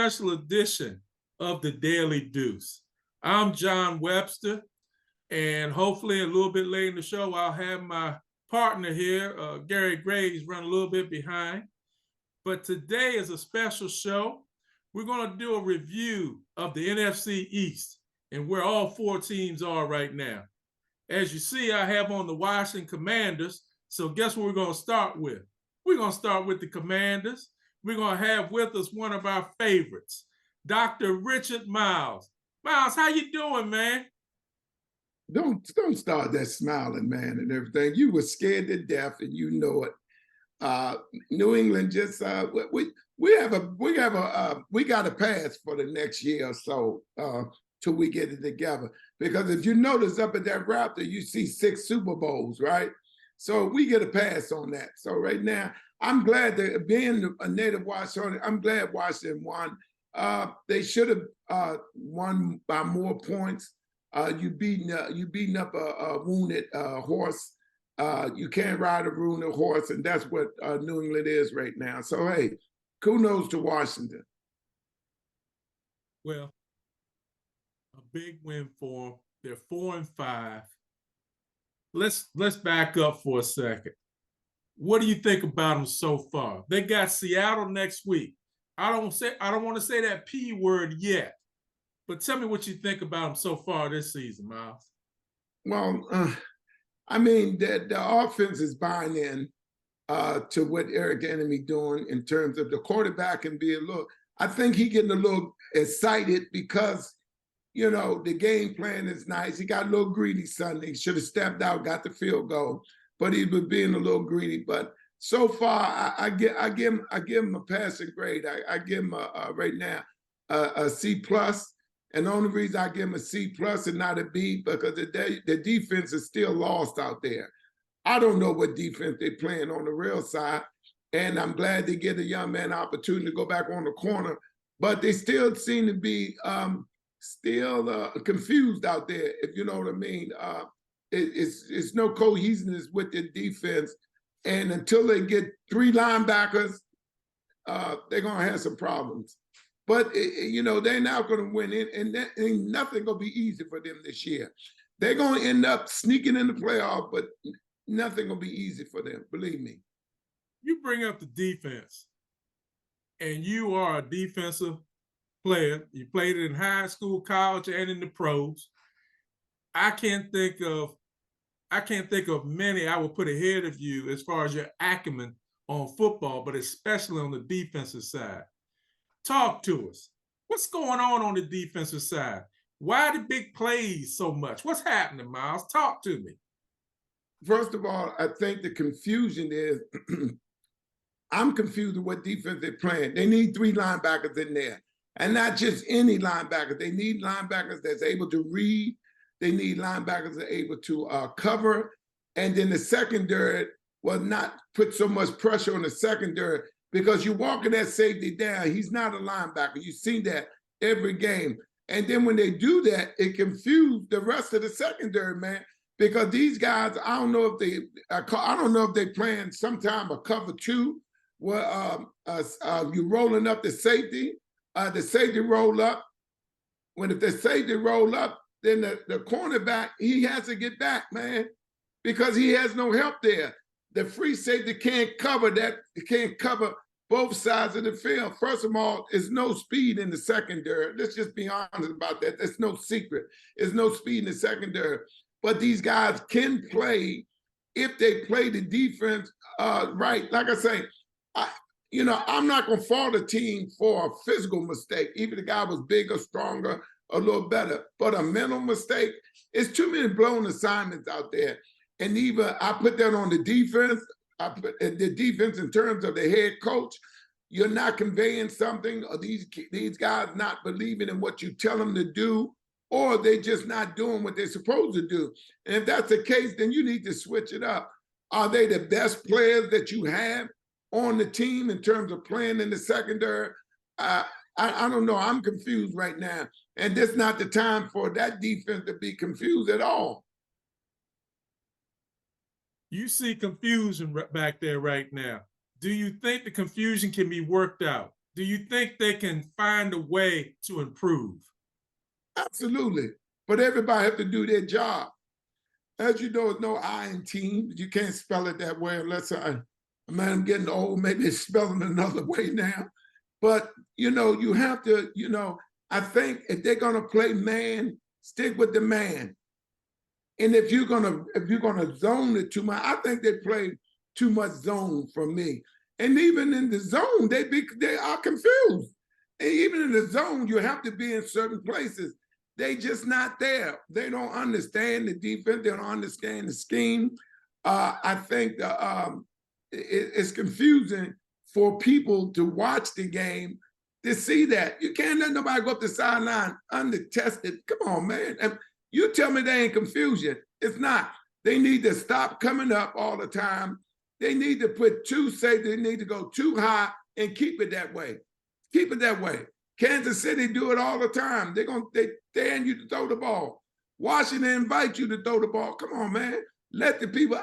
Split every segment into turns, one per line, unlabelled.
special edition of the Daily Deuce. I'm John Webster, and hopefully a little bit later in the show, I'll have my partner here, Gary Graves, run a little bit behind. But today is a special show. We're going to do a review of the NFC East and where all four teams are right now. As you see, I have on the Washington Commanders. So guess what we're going to start with? We're going to start with the Commanders. We're going to have with us one of our favorites, Dr. Richard Miles. Miles, how you doing, man?
Don't start that smiling, man, and everything. You were scared to death, and you know it. New England just we got a pass for the next year or so till we get it together. Because if you notice up at that Raptor, you see 6 Super Bowls, right? So we get a pass on that. So right now, I'm glad that being a native Washington, I'm glad Washington won. They should have won by more points. You beating up a wounded horse. You can't ride a wounded horse, and that's what New England is right now. So hey, kudos to Washington.
Well, a big win for them. They're 4-5. Let's back up for a second. What do you think about them so far? They got Seattle next week. I don't want to say that P word yet, but tell me what you think about them so far this season, Miles.
Well, I mean, the offense is buying in to what Eric Enemy doing in terms of the quarterback can be a little. I think he getting a little excited because, you know, the game plan is nice. He got a little greedy Sunday. He should have stepped out, got the field goal, but he was being a little greedy. But so far, I give him a passing grade. I give him right now a C plus. And the only reason I give him a C plus and not a B because the defense is still lost out there. I don't know what defense they're playing on the real side, and I'm glad they get a young man opportunity to go back on the corner. But they still seem to be confused out there, if you know what I mean. It's no cohesiveness with the defense, and until they get 3 linebackers, they're gonna have some problems. But you know they're not gonna win it, and ain't nothing gonna be easy for them this year. They're gonna end up sneaking in the playoff, but nothing gonna be easy for them. Believe me.
You bring up the defense, and you are a defensive player. You played it in high school, college, and in the pros. I can't think of many I would put ahead of you as far as your acumen on football, but especially on the defensive side. Talk to us. What's going on the defensive side? Why the big plays so much? What's happening, Miles? Talk to me.
First of all, I think the confusion is I'm confused with what defense they're playing. They need 3 linebackers in there, and not just any linebackers. They need linebackers that's able to read. They need linebackers that are able to cover. And then the secondary will not put so much pressure on the secondary because you're walking that safety down. He's not a linebacker. You see that every game. And then when they do that, it confuses the rest of the secondary, man. Because these guys, I don't know if they playing sometime a cover 2, where you're rolling up the safety roll up. If the safety roll up, then the cornerback, he has to get back, man, because he has no help there. The free safety can't cover that. It can't cover both sides of the field. First of all, there's no speed in the secondary. Let's just be honest about that. There's no secret. There's no speed in the secondary. But these guys can play if they play the defense right. Like I say, I'm not going to fault a team for a physical mistake. Even the guy was bigger, stronger, a little better. But a mental mistake, it's too many blown assignments out there. And even I put that on the defense. I put the defense in terms of the head coach. You're not conveying something, or these guys not believing in what you tell them to do, or they just not doing what they're supposed to do. And if that's the case, then you need to switch it up. Are they the best players that you have on the team in terms of playing in the secondary? I don't know. I'm confused right now. And this is not the time for that defense to be confused at all.
You see confusion back there right now. Do you think the confusion can be worked out? Do you think they can find a way to improve?
Absolutely. But everybody have to do their job. As you know, it's no I in team. You can't spell it that way unless man, I'm getting old, maybe it's spelling another way now. But, you have to, I think if they're going to play man, stick with the man. And if you're gonna zone it too much, I think they play too much zone for me. And even in the zone, they are confused. And even in the zone, you have to be in certain places. They just not there. They don't understand the defense. They don't understand the scheme. I think it's confusing for people to watch the game to see that. You can't let nobody go up the sideline untested. Come on, man. And you tell me they ain't confusion. It's not. They need to stop coming up all the time. They need to put they need to go too high and keep it that way. Keep it that way. Kansas City do it all the time. They dare you to throw the ball. Washington invite you to throw the ball. Come on, man. Let the people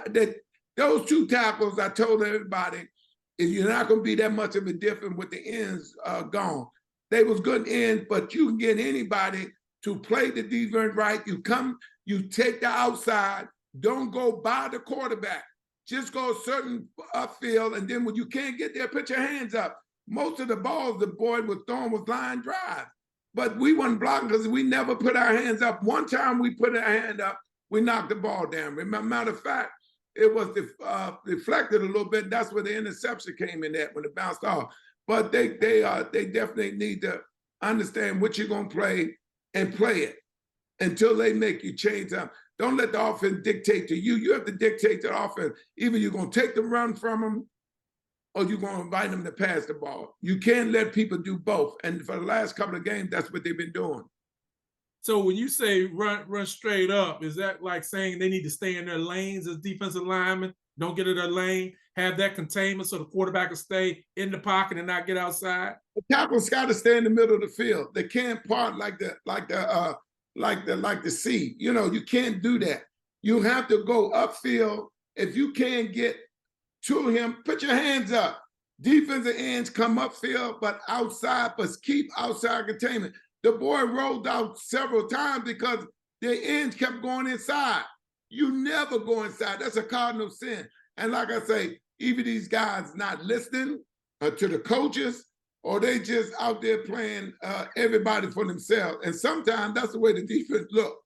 those two tackles, I told everybody, is you're not going to be that much of a difference with the ends gone. They was good ends, but you can get anybody to play the defense right. You take the outside. Don't go by the quarterback. Just go a certain upfield, and then when you can't get there, put your hands up. Most of the balls the boy was throwing was line drive. But we weren't blocking because we never put our hands up. One time we put our hand up, we knocked the ball down. Matter of fact, it was deflected a little bit. That's where the interception came in at when it bounced off. But they definitely need to understand what you're going to play and play it until they make you change up. Don't let the offense dictate to you. You have to dictate to the offense. Either you're going to take the run from them or you're going to invite them to pass the ball. You can't let people do both. And for the last couple of games, that's what they've been doing.
So when you say run straight up, is that like saying they need to stay in their lanes as defensive linemen, don't get in their lane, have that containment so the quarterback will stay in the pocket and not get outside?
The tackle's got to stay in the middle of the field. They can't part like the sea. You can't do that. You have to go upfield. If you can't get to him, put your hands up. Defensive ends come upfield, but outside, but keep outside containment. The boy rolled out several times because the ends kept going inside. You never go inside. That's a cardinal sin. And like I say, even these guys not listening to the coaches, or they just out there playing everybody for themselves. And sometimes that's the way the defense look.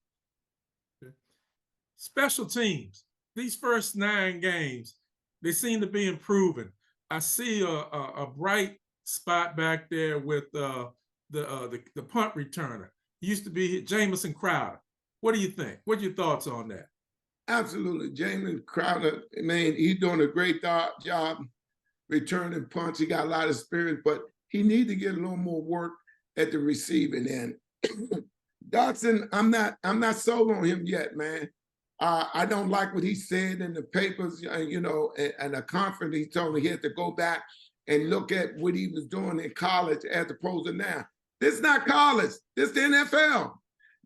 Special teams. These first 9 games, they seem to be improving. I see a bright spot back there with the punt returner. He used to be Jamison Crowder. What do you think? What are your thoughts on that?
Absolutely. Jamison Crowder, man, he's doing a great job returning punts. He got a lot of experience, but he needs to get a little more work at the receiving end. Dotson, I'm not sold on him yet, man. I don't like what he said in the papers, and a conference. He told me he had to go back and look at what he was doing in college as opposed to now. This is not college. This is the NFL.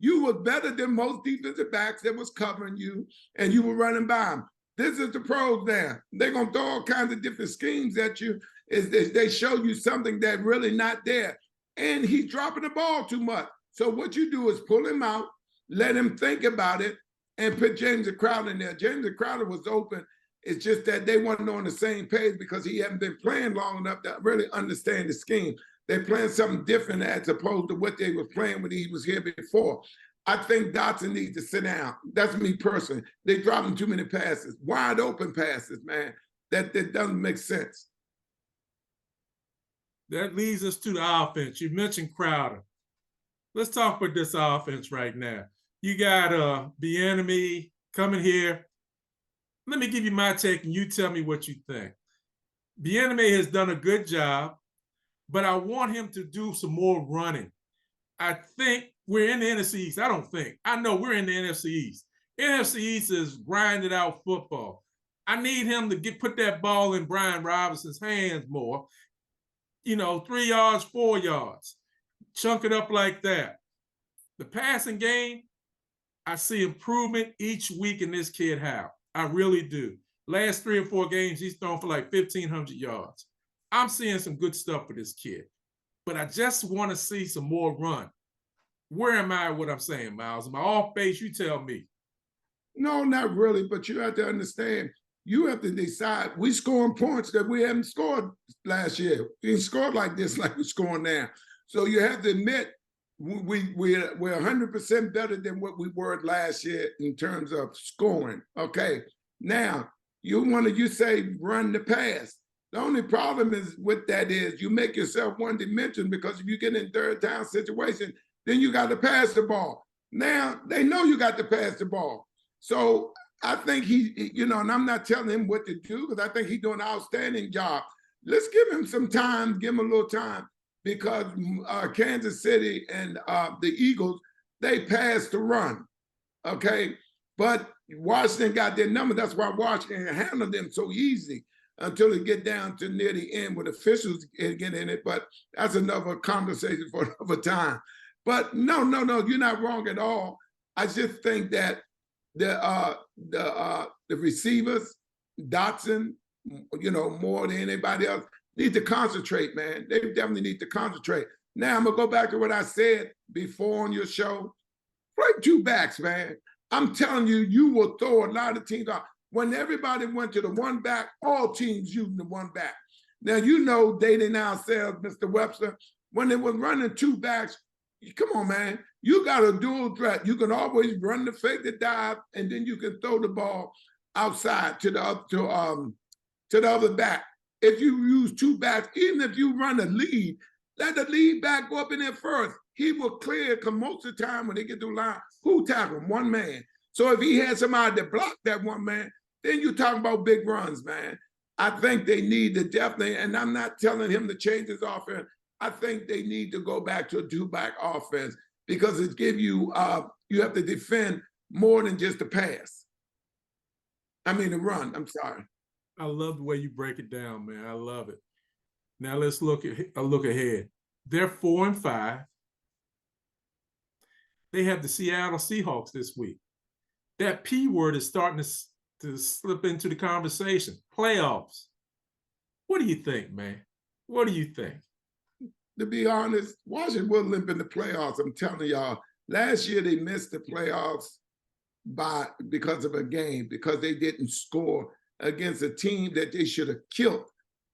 You were better than most defensive backs that was covering you, and you were running by them. This is the pros there. They're going to throw all kinds of different schemes at you. They show you something that really not there. And he's dropping the ball too much. So what you do is pull him out, let him think about it, and put James Crowder in there. James Crowder was open. It's just that they weren't on the same page because he hadn't been playing long enough to really understand the scheme. They're playing something different as opposed to what they were playing when he was here before. I think Dotson needs to sit down. That's me personally. They dropping too many passes, wide open passes, man. That doesn't make sense.
That leads us to the offense. You mentioned Crowder. Let's talk about this offense right now. You got Bieniemy coming here. Let me give you my take, and you tell me what you think. Bieniemy has done a good job, but I want him to do some more running. I think we're in the NFC East. I know we're in the NFC East. NFC East is grinded out football. I need him to put that ball in Brian Robinson's hands more. 3 yards, 4 yards. Chunk it up like that. The passing game, I see improvement each week in this kid Howe. I really do. Last 3 or 4 games, he's thrown for like 1,500 yards. I'm seeing some good stuff for this kid. but I just want to see some more run. Where am I? What I'm saying, Miles? Am I off base? You tell me.
No, not really, but you have to understand, you have to decide. We scoring points that we haven't scored last year. We didn't score like this, like we're scoring now. So you have to admit we're 100% better than what we were last year in terms of scoring. Okay, now you say run the pass. The only problem is with that is you make yourself one dimension, because if you get in third down situation, then you got to pass the ball. Now they know you got to pass the ball. So I think and I'm not telling him what to do, because I think he's doing an outstanding job. Let's give him some time, give him a little time, because Kansas City and the Eagles, they passed the run, okay? But Washington got their number. That's why Washington handled them so easy until they get down to near the end with officials get in it. But that's another conversation for another time. But no, you're not wrong at all. I just think that the receivers, Dotson, more than anybody else, need to concentrate, man. They definitely need to concentrate. Now I'm gonna go back to what I said before on your show. Play two backs, man. I'm telling you, you will throw a lot of teams out. When everybody went to the one back, all teams using the one back. Now dating ourselves, Mr. Webster, when they were running two backs, come on, man. You got a dual threat. You can always run the fake, the dive, and then you can throw the ball outside to the other back. If you use two backs, even if you run a lead, let the lead back go up in there first. He will clear, because most of the time when they get through line, who tackle him? One man. So if he had somebody to block that one man, then you're talking about big runs, man. I think they need to definitely, and I'm not telling him to change his offense. I think they need to go back to a two-back offense, because it gives you, you have to defend more than just the pass. I mean, the run, I'm sorry.
I love the way you break it down, man. I love it. Now let's look ahead. They're 4-5. They have the Seattle Seahawks this week. That P word is starting to slip into the conversation. Playoffs. What do you think, man? What do you think?
To be honest, Washington will limp in the playoffs. I'm telling y'all. Last year they missed the playoffs because of a game, because they didn't score against a team that they should have killed.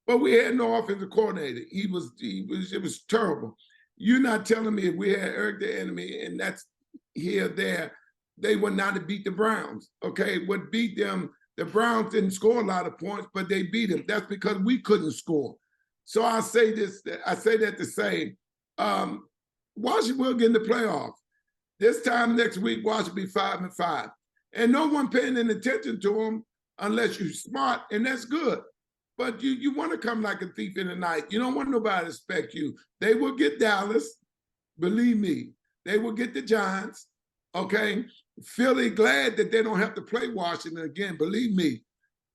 But we had no offensive coordinator. It was terrible. You're not telling me if we had Eric the enemy, and that's here, there, they would not have beat the Browns. Okay, what beat them, the Browns didn't score a lot of points, but they beat them. That's because we couldn't score. So I say that to say, Washington will get in the playoffs. This time next week, Washington will be 5-5. And no one paying any attention to them unless you're smart, and that's good. But you want to come like a thief in the night. You don't want nobody to expect you. They will get Dallas, believe me. They will get the Giants, okay? Philly glad that they don't have to play Washington again, believe me.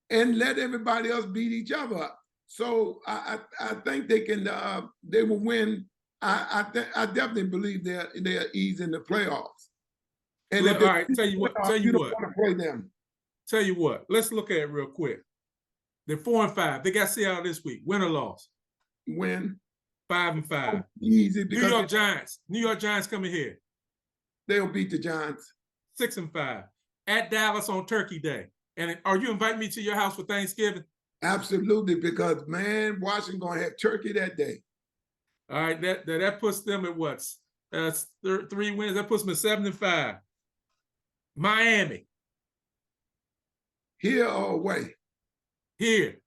And let everybody else beat each other up. So I think they will win. I definitely believe they're easy in the playoffs. And
all right, tell you what.
Don't want to play them.
Tell you what. Let's look at it real quick. They're 4-5. They got Seattle this week. Win or loss?
Win.
5-5.
Easy.
New York Giants. New York Giants coming here.
They'll beat the Giants.
6-5. At Dallas on Turkey Day. And are you inviting me to your house for Thanksgiving?
Absolutely, because man, Washington gonna have turkey that day.
All right, that puts them at what? That's 3 wins. That puts them at 7-5. Miami.
Here or away?
Here.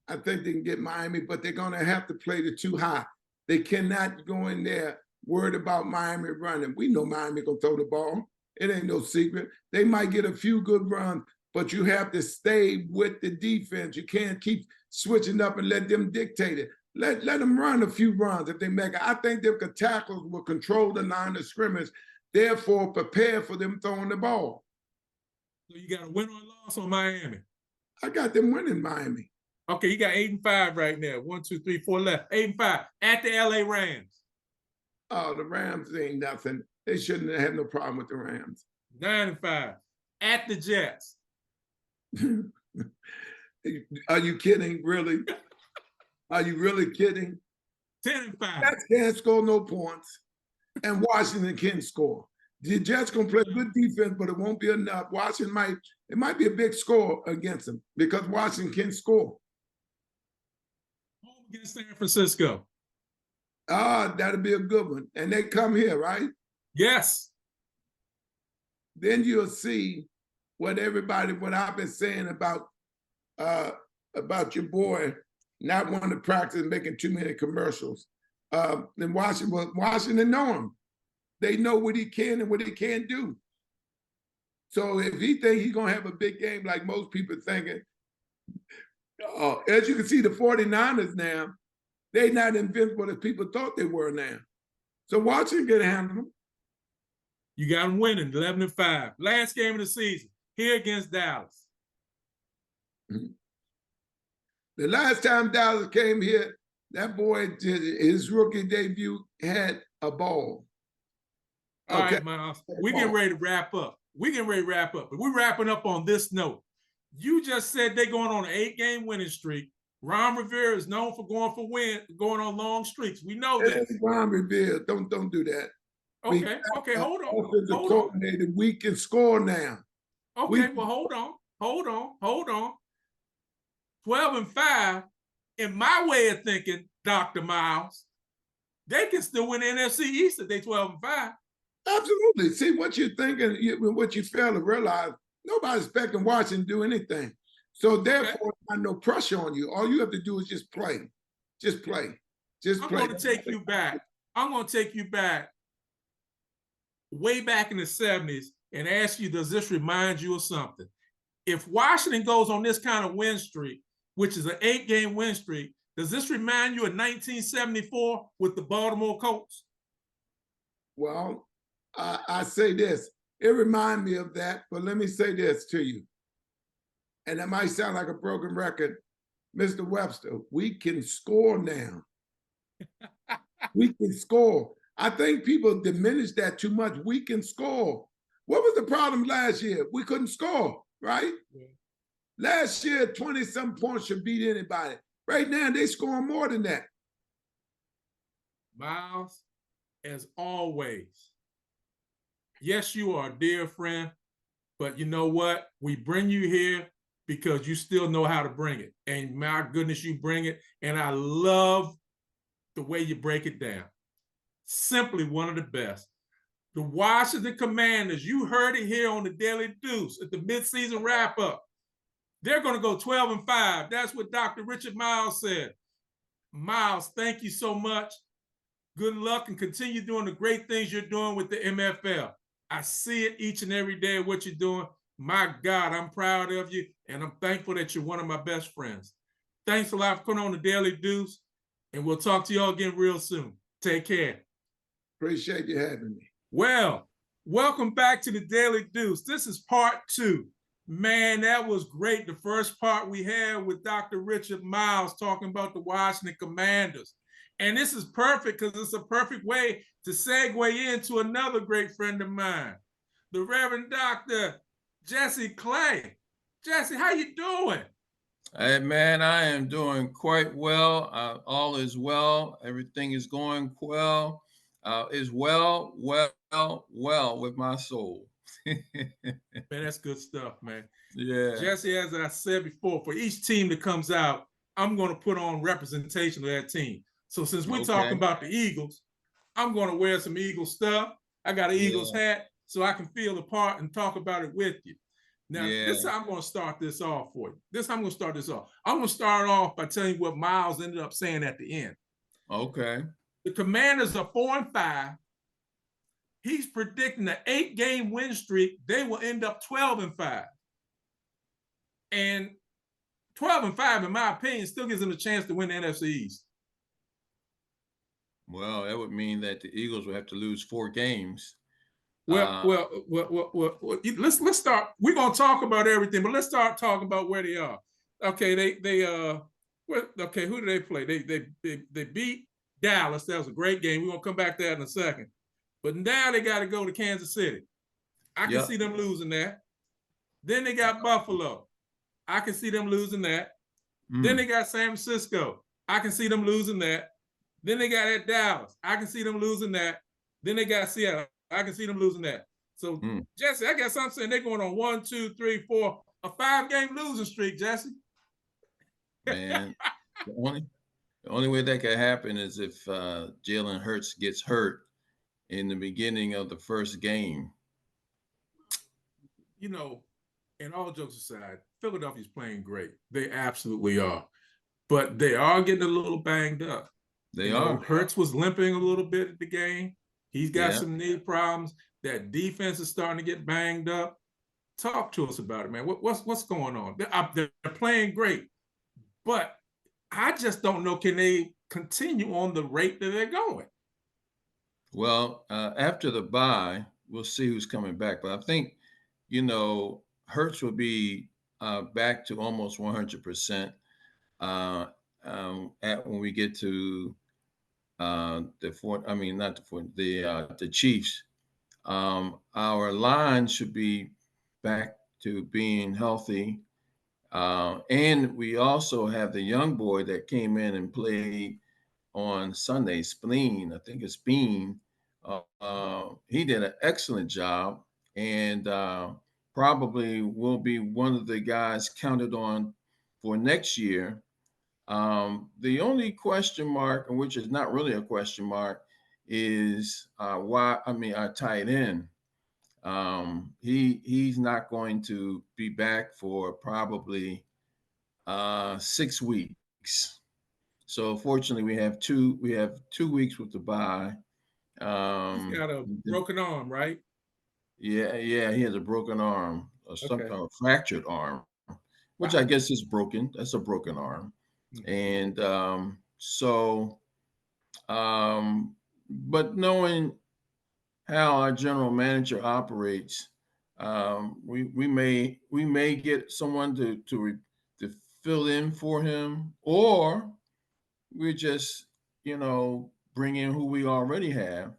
I think they can get Miami, but they're gonna have to play the too high. They cannot go in there worried about Miami running. We know Miami gonna throw the ball. It ain't no secret. They might get a few good runs, but you have to stay with the defense. You can't keep switching up and let them dictate it. Let them run a few runs if they make it. I think their tackles will control the line of scrimmage, therefore prepare for them throwing the ball.
So you got a win or loss on Miami?
I got them winning Miami.
Okay, you got 8-5 right now. 1, 2, 3, 4 left. 8-5 at the LA Rams.
Oh, the Rams ain't nothing. They shouldn't have no problem with the Rams.
9-5 at the Jets.
Are you kidding? Really? Are you really kidding?
10-5.
Jets can't score no points, and Washington can score. The Jets gonna play good defense, but it won't be enough. Washington might be a big score against them because Washington can score.
Home against San Francisco.
That'll be a good one. And they come here, right?
Yes.
Then you'll see what I've been saying about your boy not wanting to practice and making too many commercials. Then Washington know him. They know what he can and what he can't do. So if he think he's gonna have a big game like most people thinking, as you can see, the 49ers now, they're not invincible as people thought they were now. So Washington can handle them.
You got them winning 11-5. Last game of the season here against Dallas.
Mm-hmm. The last time Dallas came here, that boy did his rookie debut had a ball.
All right, Miles. We're getting ready to wrap up. But we're wrapping up on this note. You just said they're going on an 8-game winning streak. Ron Rivera is known for going on long streaks. We know this.
Ron Rivera, don't do that.
Okay, hold on.
We can score now.
Okay, well, hold on. 12-5, in my way of thinking, Dr. Miles, they can still win the NFC East if they 12-5.
Absolutely. See, what you're thinking, what you fail to realize, nobody's expecting Washington to do anything. So therefore, there's no pressure on you. All you have to do is just play. Just play.
I'm going to take you back. I'm going to take you back way back in the 70s and ask you, does this remind you of something? If Washington goes on this kind of win streak, which is an 8-game win streak, does this remind you of 1974 with the Baltimore Colts?
Well, I say this. It reminds me of that, but let me say this to you. And it might sound like a broken record. Mr. Webster, we can score now. We can score. I think people diminish that too much. We can score. What was the problem last year? We couldn't score, right? Yeah. Last year, 20-some points should beat anybody. Right now, they scoring more than that.
Miles, as always, yes, you are a dear friend, but you know what? We bring you here because you still know how to bring it. And my goodness, you bring it. And I love the way you break it down. Simply one of the best. The Washington Commanders, you heard it here on the Daily Deuce at the midseason wrap-up. They're going to go 12-5. That's what Dr. Richard Miles said. Miles, thank you so much. Good luck and continue doing the great things you're doing with the MFL. I see it each and every day of what you're doing. My God, I'm proud of you, and I'm thankful that you're one of my best friends. Thanks a lot for coming on the Daily Deuce, and we'll talk to you all again real soon. Take care.
Appreciate you having me.
Well, welcome back to the Daily Deuce. This is part 2. Man, that was great. The first part we had with Dr. Richard Miles talking about the Washington Commanders. And this is perfect because it's a perfect way to segue into another great friend of mine, the Reverend Dr. Jesse Clay. Jesse, how you doing?
Hey, man, I am doing quite well. All is well. Everything is going well. Is well with my soul.
Man, that's good stuff, man.
Yeah.
Jesse, as I said before, for each team that comes out, I'm going to put on representation of that team. So since we're talking about the Eagles, I'm going to wear some Eagles stuff. I got an Eagles hat so I can feel the part and talk about it with you. Now, this is how I'm going to start this off for you. I'm going to start off by telling you what Miles ended up saying at the end.
Okay.
The Commanders are 4-5. He's predicting an 8-game win streak. They will end up 12-5. And 12-5, in my opinion, still gives them a chance to win the NFC East.
Well, that would mean that the Eagles would have to lose 4 games.
Well, let's start. We're gonna talk about everything, but let's start talking about where they are. Okay, who do they play? They beat Dallas. That was a great game. We're gonna come back to that in a second. But now they got to go to Kansas City. I can see them losing that. Then they got Buffalo. I can see them losing that. Then they got San Francisco. I can see them losing that. Then they got at Dallas. I can see them losing that. Then they got Seattle. I can see them losing that. So, Jesse, I guess I'm saying they're going on 1, 2, 3, 4, a 5-game losing streak, Jesse.
Man, the only way that could happen is if Jalen Hurts gets hurt in the beginning of the first game.
You know, and all jokes aside, Philadelphia's playing great. They absolutely are. But they are getting a little banged up.
They
You know,
are.
Hurts was limping a little bit at the game. He's got
Yeah.
some knee problems. That defense is starting to get banged up. Talk to us about it, man. What's going on? They're playing great, but I just don't know. Can they continue on the rate that they're going?
Well, after the bye, we'll see who's coming back. But I think, Hurts will be back to almost 100% at when we get to the fourth. I mean, not the fourth. The Chiefs. Our line should be back to being healthy. And we also have the young boy that came in and played on Sunday, Spleen. I think it's Bean. He did an excellent job and probably will be one of the guys counted on for next year. The only question mark, which is not really a question mark, is why. I mean, our tight end. He's not going to be back for probably 6 weeks. So fortunately, we have 2 weeks with the bye.
He's got a broken arm, right?
Yeah, he has a broken arm, or some
Okay.
kind of fractured arm, which I guess is broken. That's a broken arm, and but knowing how our general manager operates, we may get someone to fill in for him, or we just bring in who we already have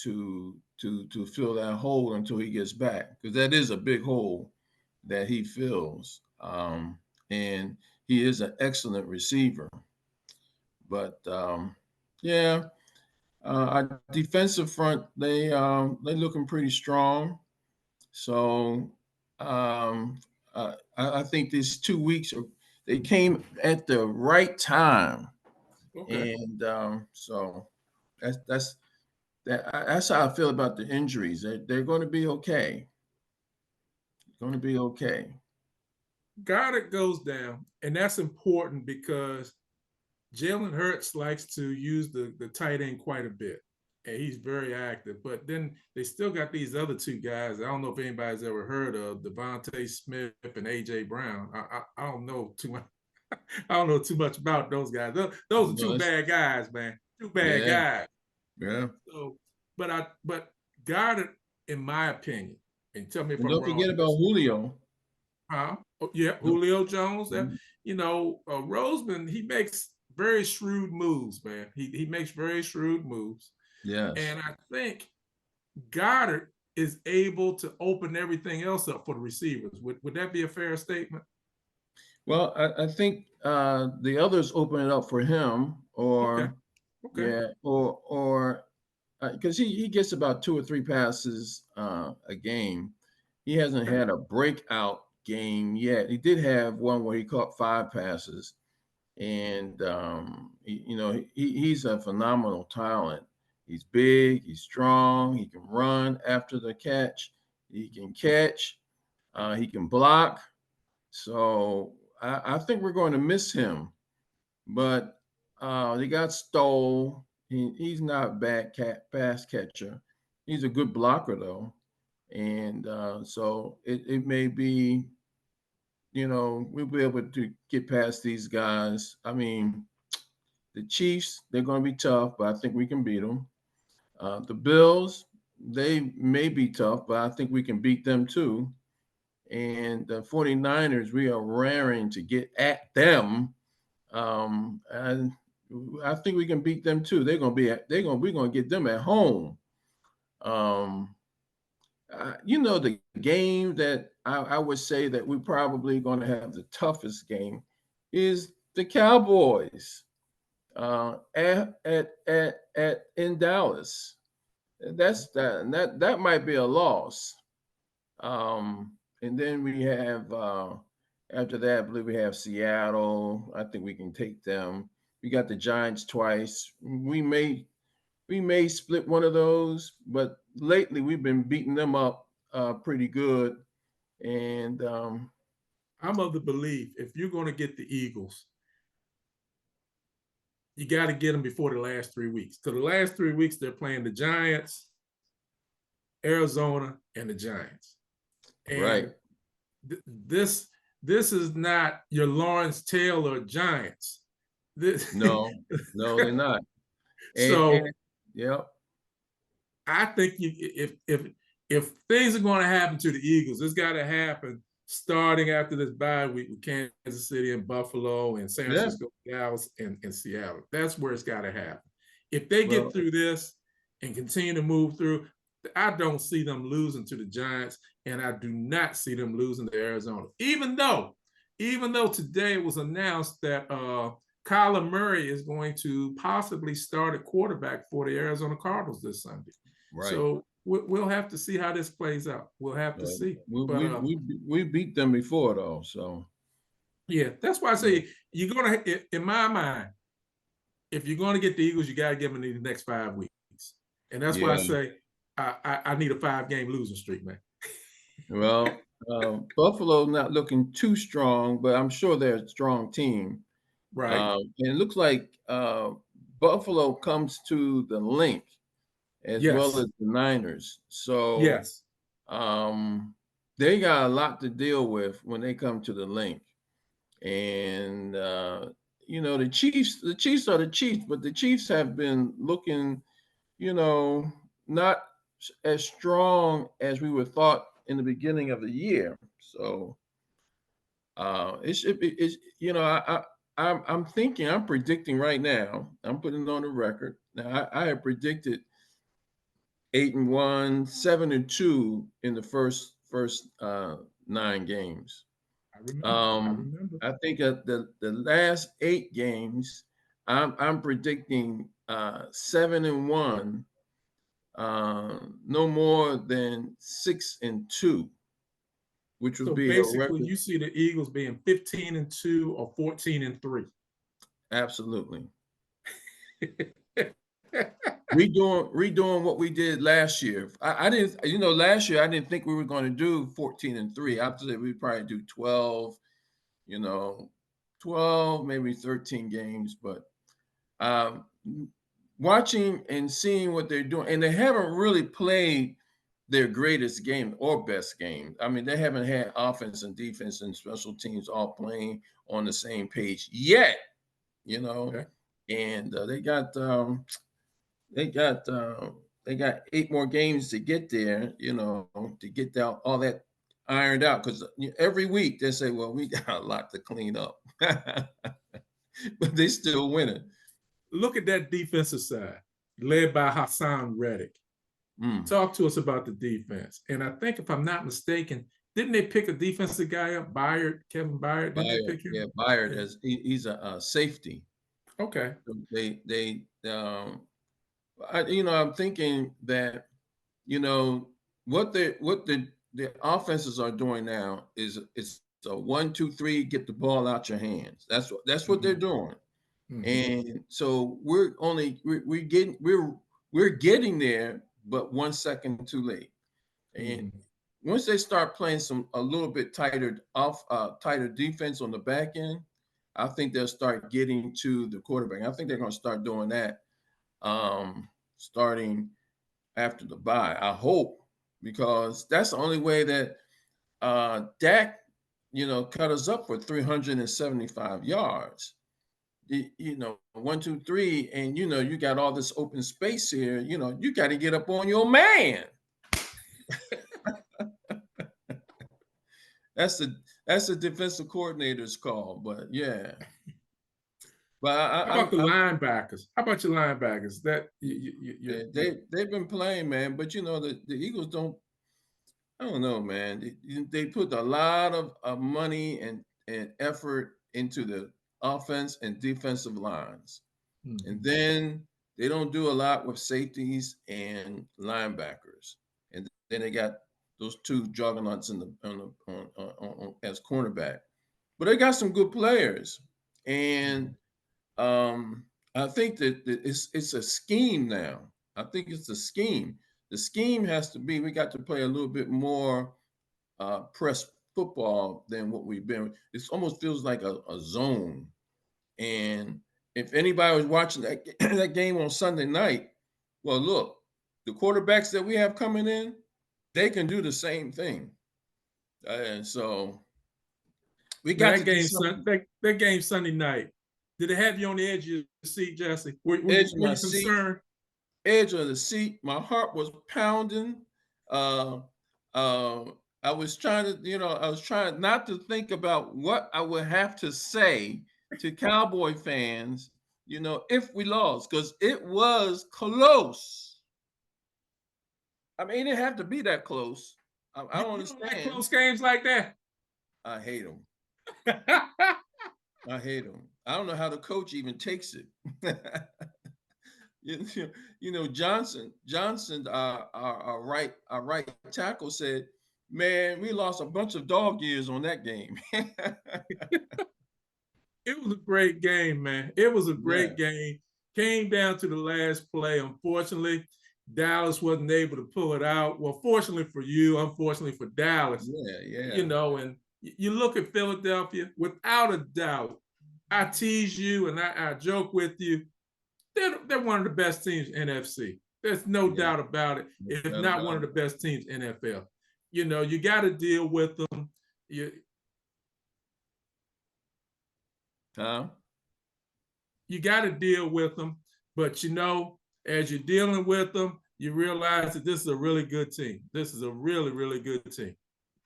to fill that hole until he gets back, because that is a big hole that he fills, and he is an excellent receiver. But yeah, our defensive front, they looking pretty strong. So I think these 2 weeks they came at the right time,
Okay.
and so that's that's how I feel about the injuries. They're going to be okay. Going to be okay.
Goddard goes down, and that's important because Jalen Hurts likes to use the tight end quite a bit, and he's very active. But then they still got these other two guys. I don't know if anybody's ever heard of Devontae Smith and AJ Brown. I don't know too much. I don't know too much about those guys. Those are two bad guys, man. Two bad
Yeah,
guys.
yeah.
So, but Goddard, in my opinion, and tell me if
And
I'm
don't
wrong.
forget about Julio.
Huh? Oh, yeah,
No.
Julio Jones.
Mhm.
Roseman, he makes very shrewd moves, man. He makes very shrewd moves.
Yes.
And I think Goddard is able to open everything else up for the receivers. Would that be a fair statement?
Well, I think the others open it up for him,
Okay.
or
Okay.
yeah, or because he gets about 2 or 3 passes a game. He hasn't
Okay.
had a breakout game yet. He did have one where he caught 5 passes, and he's a phenomenal talent. He's big, he's strong, he can run after the catch, he can catch, he can block. So I think we're going to miss him. But they got Stoll. He's not a bad pass catcher. He's a good blocker though, and so it may be, we'll be able to get past these guys. I mean, the Chiefs, they're going to be tough, but I think we can beat them. The Bills, they may be tough, but I think we can beat them too. And the 49ers, we are raring to get at them. And I think we can beat them too. We're going to get them at home. Um, the game that I would say that we're probably going to have the toughest game is the Cowboys. at in Dallas. That might be a loss. And then we have after that, I believe we have Seattle. I think we can take them. We got the Giants twice. We may split one of those, but lately we've been beating them up pretty good. And
I'm of the belief if you're going to get the Eagles, you got to get them before the last 3 weeks. So the last 3 weeks they're playing the Giants, Arizona, and the Giants.
right,
And this is not your Lawrence Taylor Giants.
no, no, they're not. And
So
yep,
I think if things are going to happen to the Eagles, it's got to happen starting after this bye week with Kansas City and Buffalo and San
yeah.
Francisco, Dallas, and Seattle. That's where it's got to happen. If they
Well,
get through this and continue to move through, I don't see them losing to the Giants, and I do not see them losing to Arizona. Even though today it was announced that Kyler Murray is going to possibly start at quarterback for the Arizona Cardinals this Sunday.
right.
So we'll have to see how this plays out. We'll have to see.
We,
But
we we we beat them before though, so
yeah, that's why I
yeah.
say you're gonna, in my mind, if you're gonna get the Eagles, you got to get them in the next 5 weeks, and that's why I
Yeah.
say I need a 5-game losing streak, man.
Well, Buffalo not looking too strong, but I'm sure they're a strong team.
Right?
And it looks like Buffalo comes to the link as well
Yes.
as the Niners. So
Yes.
they got a lot to deal with when they come to the link. And the Chiefs are the Chiefs, but the Chiefs have been looking, not as strong as we were thought in the beginning of the year. So it should be. It's I'm thinking. I'm predicting right now. I'm putting it on the record. Now I have predicted 8-1, 7-2 in the first 9 games.
I remember. I
Um,
remember.
I think the last 8 games, I'm predicting 7-1, no more than 6-2, which would
So
be a
basically,
record.
you see the Eagles being 15-2 or 14-3.
Absolutely. Redoing what we did last year. I didn't, last year I didn't think we were going to do 14-3. I thought we'd probably do 12, you know, 12, maybe 13 games. But um, watching and seeing what they're doing, and they haven't really played their greatest game or best game. I mean, they haven't had offense and defense and special teams all playing on the same page yet, you know.
Okay.
And they got they got 8 more games to get there, to get all that ironed out. Because every week they say, "Well, we got a lot to clean up," but they still winning.
Look at that defensive side, led by Hassan Reddick.
Mm.
Talk to us about the defense. And I think, if I'm not mistaken, didn't they pick a defensive guy up, Kevin Byard? Didn't they
Byard,
pick him?
yeah, Byard
Yeah.
as he's a safety.
Okay.
So I'm thinking that you know what the offenses are doing now is it's a 1, 2, 3, get the ball out your hands. That's what they're
Mm-hmm.
doing.
Mm-hmm.
And so we're getting there, but 1 second too late. And
Mm-hmm.
once they start playing a little bit tighter defense on the back end, I think they'll start getting to the quarterback. I think they're going to start doing that starting after the bye. I hope, because that's the only way that Dak, cut us up for 375 yards. 1, 2, 3, and you got all this open space here. You got to get up on your man. That's the defensive coordinator's call, but yeah. But
How about the linebackers? How about your linebackers? That
they've been playing, man. But the Eagles don't. I don't know, man. They put a lot of money and effort into the offense and defensive lines. And then they don't do a lot with safeties and linebackers. And then they got those two juggernauts in the as cornerback. But they got some good players. And I think that it's a scheme now. I think it's a scheme. The scheme has to be we got to play a little bit more press football than what we've been. It almost feels like a zone. And if anybody was watching that, that game on Sunday night, well, look, the quarterbacks that we have coming in, they can do the same thing. And so we got to do something.
That game Sunday night. Did it have you on the edge of your seat, Jesse? Were
Edge of
you
my seat.
concerned?
Edge of the seat. My heart was pounding. Uh, I was trying to, I was trying not to think about what I would have to say to Cowboy fans, if we lost, because it was close. I mean, it didn't have to be that close. I don't understand.
Like close games like that.
I hate them. I hate them. I don't know how the coach even takes it. Johnson, our right tackle said, "Man, we lost a bunch of dog years on that game."
It was a great game, man. It was a great game. Came down to the last play. Unfortunately, Dallas wasn't able to pull it out. Well, fortunately for you, unfortunately for Dallas.
Yeah.
And you look at Philadelphia, without a doubt, I tease you and I joke with you. They're one of the best teams in NFC. There's no doubt about it. If not one of the best teams in NFL. You got to deal with them. You got to deal with them. But, as you're dealing with them, you realize that this is a really good team. This is a really, really good team.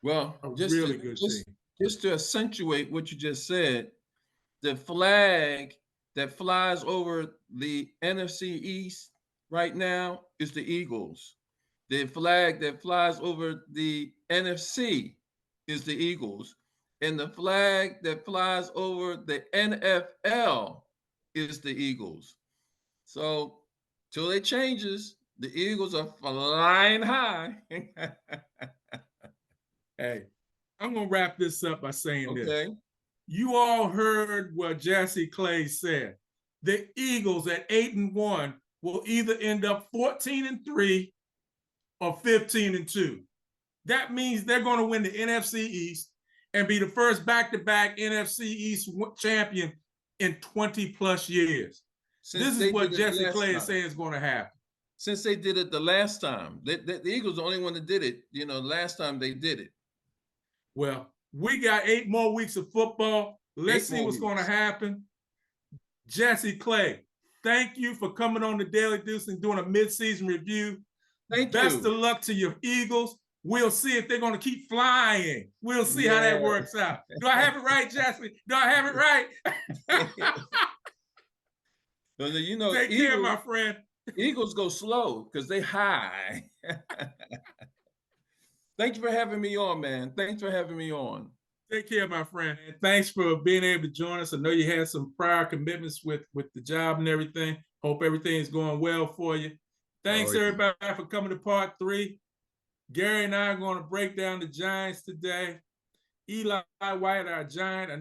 Well,
really good team.
Just to accentuate what you just said, the flag that flies over the NFC East right now is the Eagles. The flag that flies over the NFC is the Eagles. And the flag that flies over the NFL is the Eagles. So till it changes, the Eagles are flying high.
Hey, I'm going to wrap this up by saying
this.
You all heard what Jesse Clay said. The Eagles at 8-1 will either end up 14-3 or 15-2. That means they're going to win the NFC East and be the first back-to-back NFC East champion in 20 plus years. This is what Jesse Clay is saying is going to happen.
Since they did it the last time, the Eagles are the only one that did it. Last time they did it.
Well, we got 8 more weeks of football. Let's see what's going to happen. Jesse Clay, thank you for coming on the Daily Deuce and doing a midseason review. Best of luck to your Eagles. We'll see if they're going to keep flying. We'll see how that works out. Do I have it right, Jesse? Do I have it right? Take care, my friend.
Eagles go slow because they high. Thank you for having me on, man. Thanks for having me on.
Take care, my friend. And thanks for being able to join us. I know you had some prior commitments with the job and everything. Hope everything is going well for you. Thanks, everybody, for coming to part 3. Gary and I are going to break down the Giants today. Eli White, our Giant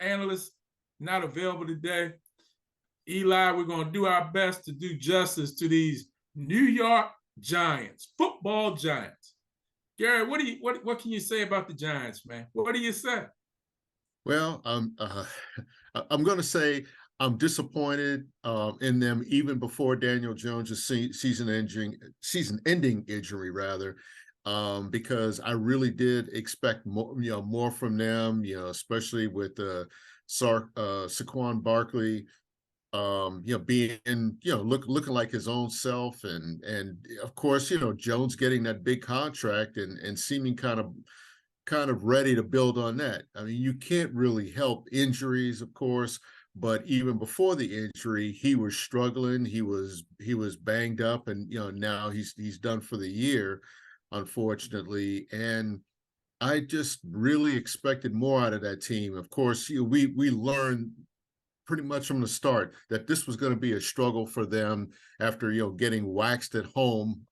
analyst, not available today. Eli, we're going to do our best to do justice to these New York Giants, football Giants. Gary, what can you say about the Giants, man? What do you say?
Well, I'm going to say I'm disappointed in them even before Daniel Jones' season-ending injury, rather, because I really did expect more from them, especially with Saquon Barkley, being, looking like his own self, and of course, Jones getting that big contract and seeming kind of ready to build on that. I mean, you can't really help injuries, of course, but even before the injury, he was struggling. He was banged up, and now he's done for the year, unfortunately. And I just really expected more out of that team. Of course, we learned pretty much from the start that this was going to be a struggle for them after, getting waxed at home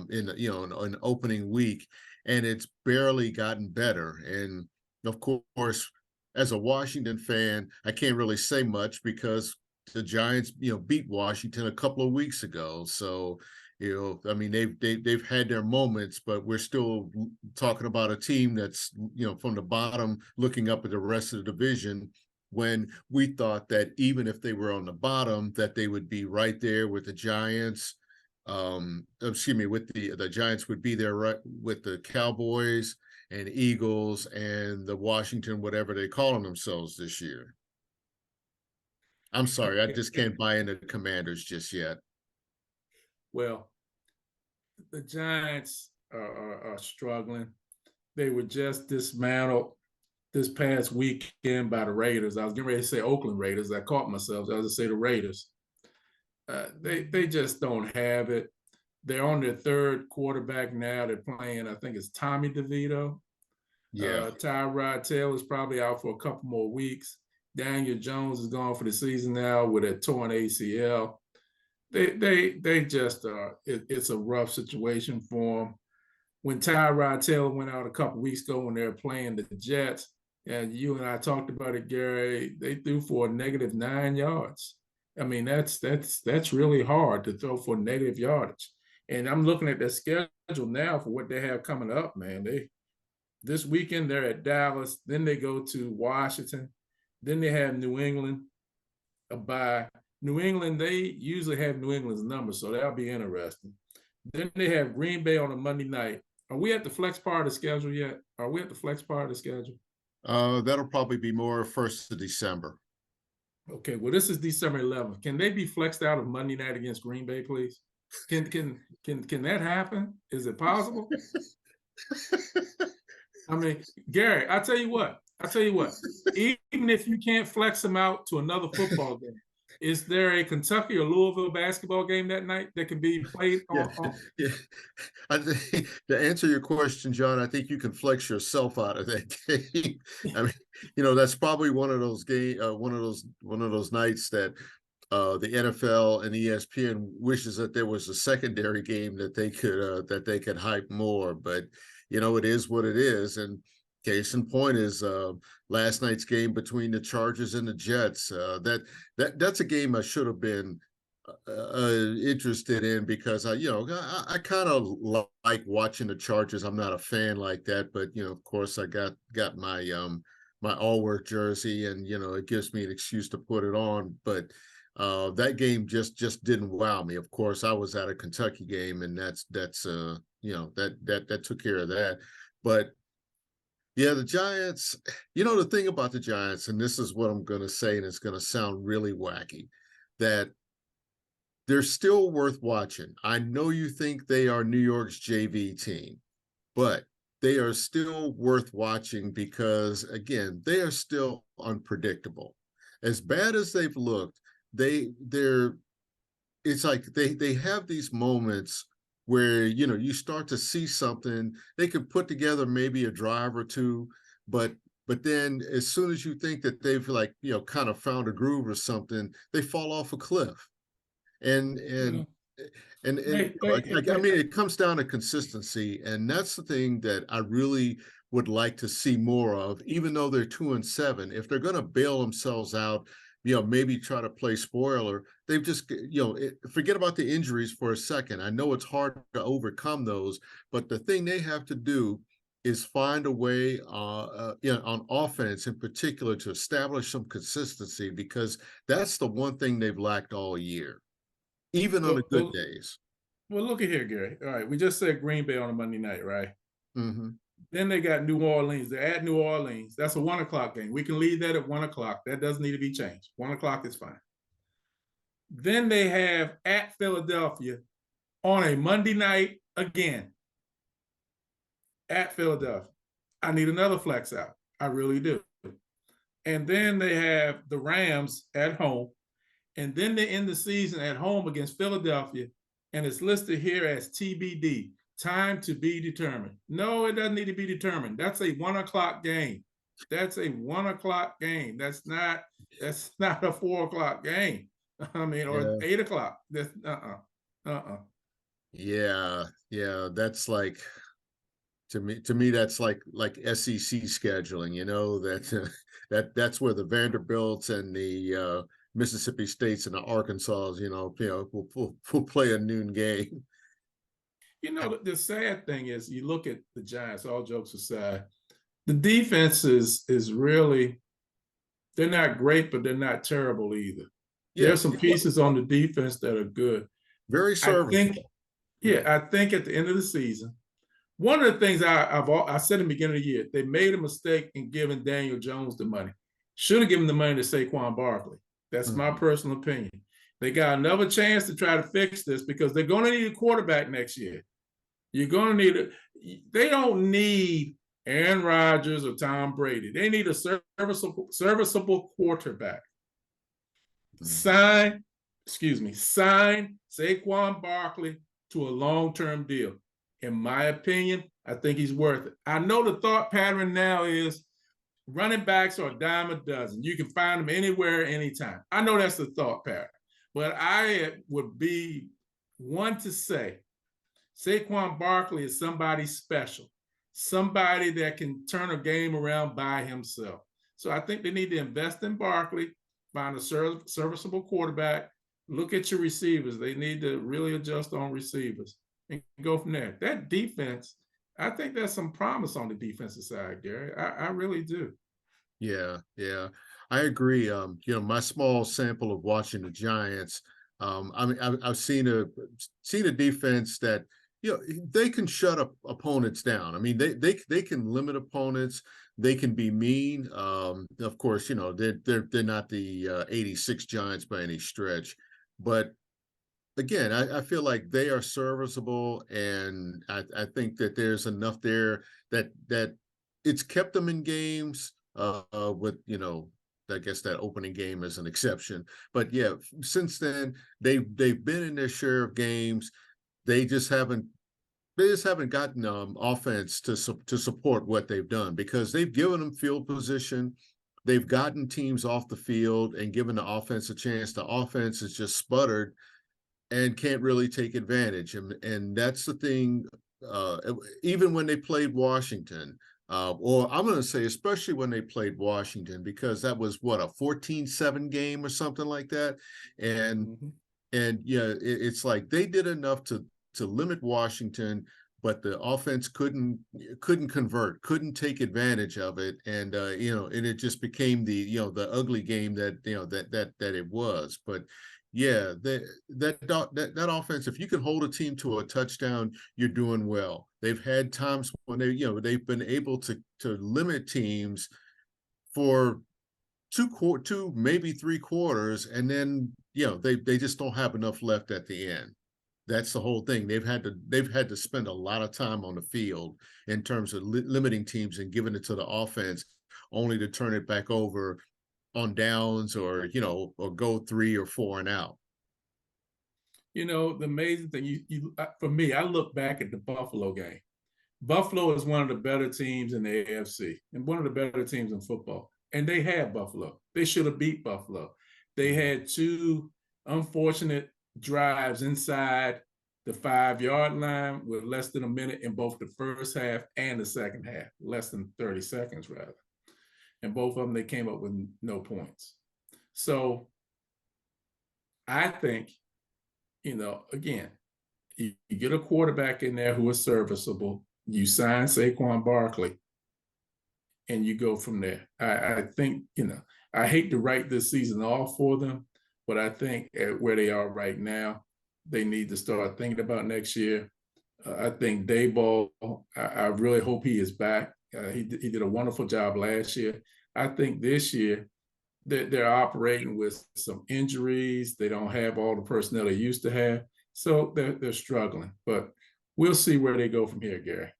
in, an opening week, and it's barely gotten better. And of course, as a Washington fan, I can't really say much because the Giants, beat Washington a couple of weeks ago. So, I mean, they've had their moments, but we're still talking about a team that's, from the bottom looking up at the rest of the division, when we thought that even if they were on the bottom, that they would be right there with the Giants. With the Giants would be there right with the Cowboys and Eagles and the Washington, whatever they calling themselves this year. I'm sorry, I just can't buy into the Commanders just yet.
Well, the Giants are struggling. They were just dismantled this past weekend by the Raiders. I was getting ready to say Oakland Raiders. I caught myself. I was going to say the Raiders. They just don't have it. They're on their third quarterback now. They're playing, I think it's Tommy DeVito.
Yeah.
Tyrod Taylor's probably out for a couple more weeks. Daniel Jones is gone for the season now with a torn ACL. They just it's a rough situation for them. When Tyrod Taylor went out a couple weeks ago when they were playing the Jets, and you and I talked about it, Gary, they threw for a -9 yards. I mean, that's really hard to throw for negative yardage. And I'm looking at their schedule now for what they have coming up, man. This weekend they're at Dallas, then they go to Washington, then they have New England, a bye. New England, they usually have New England's number, so that'll be interesting. Then they have Green Bay on a Monday night. Are we at the flex part of the schedule yet? Are we at the flex part of the schedule?
That'll probably be more 1st of December.
Okay, well, this is December 11th. Can they be flexed out of Monday night against Green Bay, please? Can that happen? Is it possible? I mean, Gary, I tell you what, even if you can't flex them out to another football game, is there a Kentucky or Louisville basketball game that night that can be played on?
Yeah. I think to answer your question, John, I think you can flex yourself out of that game. I mean, that's probably one of those one of those nights that the NFL and ESPN wishes that there was a secondary game that they could hype more, but it is what it is. And case in point is last night's game between the Chargers and the Jets. That's a game I should have been interested in because I kind of like watching the Chargers. I'm not a fan like that, but of course I got my my all-work jersey, and it gives me an excuse to put it on. But that game just didn't wow me. Of course, I was at a Kentucky game, and that took care of that. But yeah, the Giants, the thing about the Giants, and this is what I'm going to say, and it's going to sound really wacky, that they're still worth watching. I know you think they are New York's JV team, but they are still worth watching because, again, they are still unpredictable. As bad as they've looked, it's like they have these moments where you start to see something. They could put together maybe a drive or two, but then as soon as you think that they've kind of found a groove or something, they fall off a cliff. And I mean, it comes down to consistency, and that's the thing that I really would like to see more of. Even though they're 2-7, if they're going to bail themselves out, maybe try to play spoiler. They've just, forget about the injuries for a second. I know it's hard to overcome those, but the thing they have to do is find a way on offense in particular to establish some consistency, because that's the one thing they've lacked all year, even on the good days.
Well, look at here, Gary. All right, we just said Green Bay on a Monday night, right?
Mm-hmm.
Then they got New Orleans. They're at New Orleans. That's a 1:00 game. We can leave that at 1:00. That doesn't need to be changed. 1:00 is fine. Then they have at Philadelphia on a Monday night again. At Philadelphia. I need another flex out. I really do. And then they have the Rams at home. And then they end the season at home against Philadelphia. And it's listed here as TBD. Time to be determined. No, it doesn't need to be determined. That's a 1:00 game. That's a 1:00 game. That's not That's not a 4 o'clock game. I mean, or
Yeah.
8 o'clock. That's
Yeah, that's like, to me that's like SEC scheduling, that that's where the Vanderbilts and the Mississippi States and the Arkansas, will play a noon game.
You know, the sad thing is, you look at the Giants. All jokes aside, the defense is really, they're not great, but they're not terrible either.
Yeah,
There's some pieces on the defense that are good.
very
I think,
serviceable.
yeah, I think at the end of the season, one of the things I said in the beginning of the year, they made a mistake in giving Daniel Jones the money. Should have given the money to Saquon Barkley. That's my personal opinion. They got another chance to try to fix this because they're going to need a quarterback next year. You're going to need it. They don't need Aaron Rodgers or Tom Brady. They need a serviceable quarterback. Sign Saquon Barkley to a long-term deal. In my opinion, I think he's worth it. I know the thought pattern now is running backs are a dime a dozen. You can find them anywhere, anytime. I know that's the thought pattern, but I would be one to say Saquon Barkley is somebody special, somebody that can turn a game around by himself. So I think they need to invest in Barkley, find a serviceable quarterback, look at your receivers. They need to really adjust on receivers and go from there. That defense, I think there's some promise on the defensive side, Gary. I really do.
Yeah, I agree. My small sample of watching the Giants, I mean, I've seen a defense that, they can shut up opponents down. I mean, they can limit opponents. They can be mean. Of course, they're not the '86 Giants by any stretch, but again, I feel like they are serviceable, and I think that there's enough there that it's kept them in games. With I guess that opening game is an exception, but yeah, since then they've been in their share of games. They just haven't gotten offense to support what they've done, because they've given them field position. They've gotten teams off the field and given the offense a chance. The offense has just sputtered and can't really take advantage. And that's the thing, even when they played Washington, or I'm going to say especially when they played Washington, because that was what, a 14-7 game or something like that. And yeah, it's like they did enough to limit Washington, but the offense couldn't convert, couldn't take advantage of it. And and it just became the ugly game that that it was. But yeah, that offense, if you can hold a team to a touchdown, you're doing well. They've had times when they've been able to limit teams for two, maybe 3 quarters, and then they just don't have enough left at the end. That's the whole thing. They've had to spend a lot of time on the field in terms of limiting teams and giving it to the offense, only to turn it back over on downs, or go 3 or 4 and out.
The amazing thing, for me, I look back at the Buffalo game. Buffalo is one of the better teams in the AFC and one of the better teams in football. And they had Buffalo. They should have beat Buffalo. They had 2 unfortunate drives inside the 5-yard line with less than a minute in both the first half and the second half, less than 30 seconds rather. And both of them, they came up with no points. So I think, again, you get a quarterback in there who is serviceable, you sign Saquon Barkley, and you go from there. I think, I hate to write this season off for them, but I think at where they are right now, they need to start thinking about next year. I think Daboll, I really hope he is back. He did a wonderful job last year. I think this year they're operating with some injuries. They don't have all the personnel they used to have. So they're struggling. But we'll see where they go from here, Gary.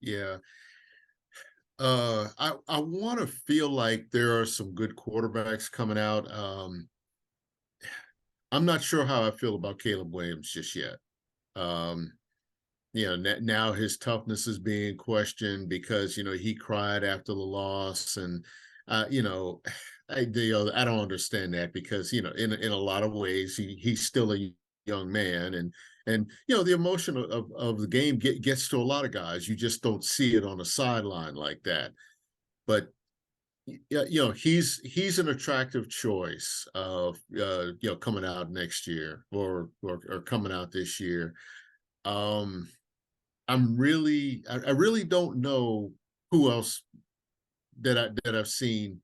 Yeah. I want to feel like there are some good quarterbacks coming out. I'm not sure how I feel about Caleb Williams just yet. Now his toughness is being questioned because he cried after the loss, and you know, I don't understand that because, you know, in a lot of ways, he's still a young man, and you know, the emotion of the game gets to a lot of guys. You just don't see it on the sideline like that. But yeah, you know, he's an attractive choice of you know, coming out next year or coming out this year. Um, I really don't know who else that I've seen,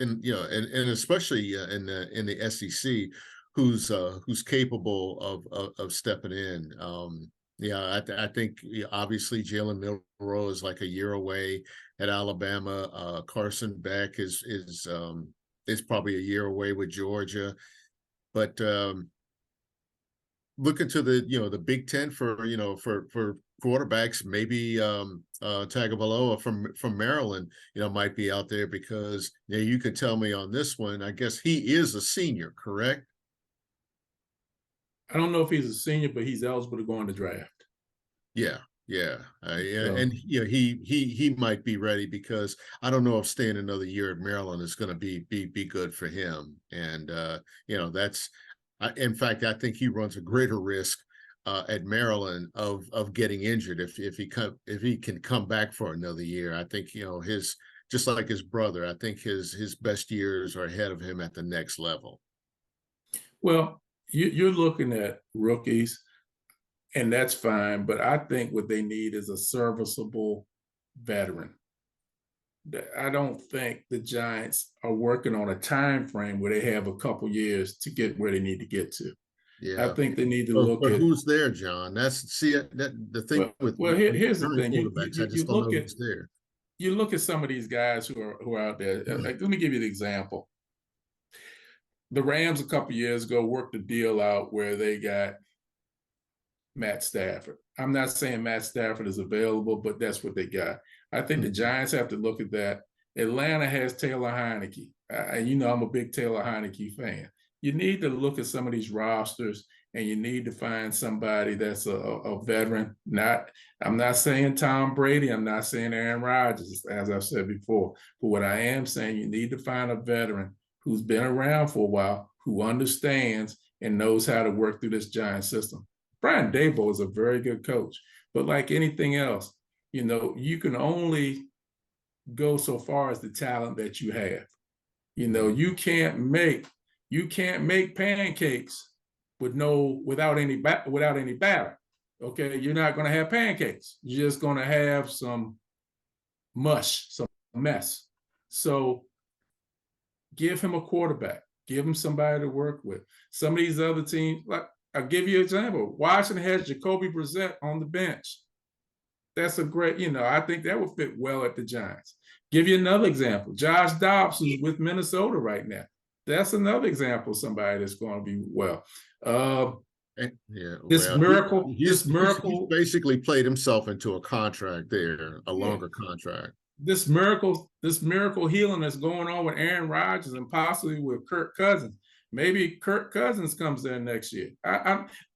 and you know, and especially in the SEC, who's capable of stepping in. Yeah, I think, yeah, obviously Jalen Milroe is like a year away at Alabama. Carson Beck is probably a year away with Georgia, but looking to the, you know, the Big Ten for, you know, for quarterbacks, maybe Tagovailoa from Maryland, you know, might be out there because, you know, you could tell me on this one. I guess he is a senior, correct?
I don't know if he's a senior, but he's eligible to go in the draft.
Yeah, yeah,
So,
and you know, he might be ready because I don't know if staying another year at Maryland is going to be good for him. And you know, in fact, I think he runs a greater risk at Maryland of getting injured if he can come back for another year. I think, you know, his, just like his brother, I think his best years are ahead of him at the next level.
well, you're looking at rookies, and that's fine. But I think what they need is a serviceable veteran. I don't think the Giants are working on a time frame where they have a couple years to get where they need to get to. I
Yeah,
think they need to look
but
at.
who's there, John? That the thing
Well,
with
here's the
current
thing.
quarterbacks. I
You
just don't
look
know
at
who's there.
you look at some of these guys who are out there. Like, let me give you an example. The Rams a couple years ago worked a deal out where they got Matt Stafford. I'm not saying Matt Stafford is available, but that's what they got. I think the Giants have to look at that. Atlanta has Taylor Heineke. And you know I'm a big Taylor Heineke fan. You need to look at some of these rosters, and you need to find somebody that's a veteran. I'm not saying Tom Brady. I'm not saying Aaron Rodgers, as I've said before. But what I am saying, you need to find a veteran who's been around for a while, who understands and knows how to work through this Giant system. Brian Daboll is a very good coach, but like anything else, you know, you can only go so far as the talent that you have. You know, you can't make pancakes without any batter. Okay, you're not going to have pancakes. You're just going to have some mush, some mess. So give him a quarterback. Give him somebody to work with. Some of these other teams, like, I'll give you an example. Washington has Jacoby Brissett on the bench. That's a great, you know, I think that would fit well at the Giants. Give you another example. Josh Dobbs, who's with Minnesota right now. That's another example of somebody that's going to be well.
Yeah,
This
well,
miracle,
he's basically played himself into a contract there, a longer contract.
This miracle healing that's going on with Aaron Rodgers and possibly with Kirk Cousins. Maybe Kirk Cousins comes there next year.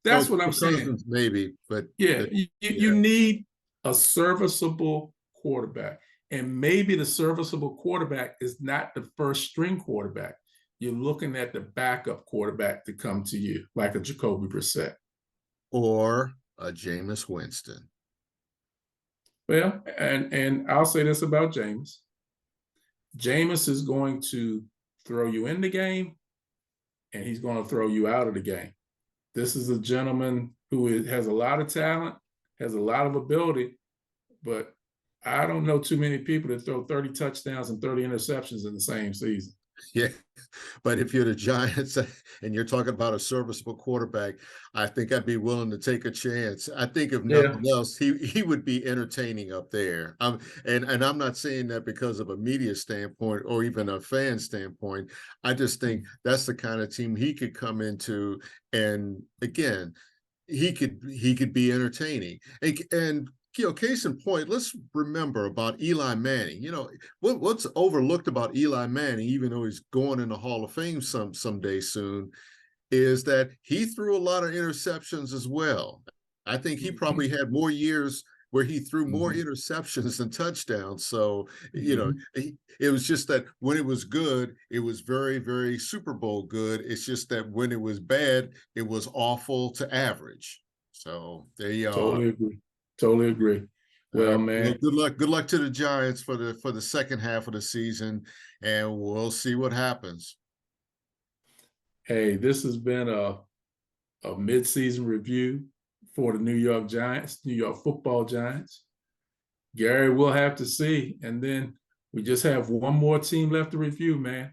That's what I'm saying.
Maybe, but
yeah, you need a serviceable quarterback. And maybe the serviceable quarterback is not the first string quarterback. You're looking at the backup quarterback to come to you, like a Jacoby Brissett.
Or a Jameis Winston.
Well, and I'll say this about Jameis. Jameis is going to throw you in the game, and he's going to throw you out of the game. This is a gentleman who has a lot of talent, has a lot of ability, but I don't know too many people that throw 30 touchdowns and 30 interceptions in the same season.
Yeah, but if you're the Giants and you're talking about a serviceable quarterback, I think I'd be willing to take a chance. I think if nothing else, he would be entertaining up there. And I'm not saying that because of a media standpoint or even a fan standpoint. I just think that's the kind of team he could come into, and again, he could be entertaining. And you know, case in point, let's remember about Eli Manning. You know, what's overlooked about Eli Manning, even though he's going in the Hall of Fame someday soon, is that he threw a lot of interceptions as well. I think he probably had more years where he threw more
Mhm.
interceptions than touchdowns. So,
Mhm.
it was just that when it was good, it was very, very Super Bowl good. It's just that when it was bad, it was awful to average. So there you are.
Totally agree. Totally agree.
All
Well,
right. Well,
man,
good luck. Good luck to the Giants for the second half of the season, and we'll see what happens.
hey, this has been a mid-season review for the New York Giants, New York Football Giants. Gary, we'll have to see. And then we just have one more team left to review, man.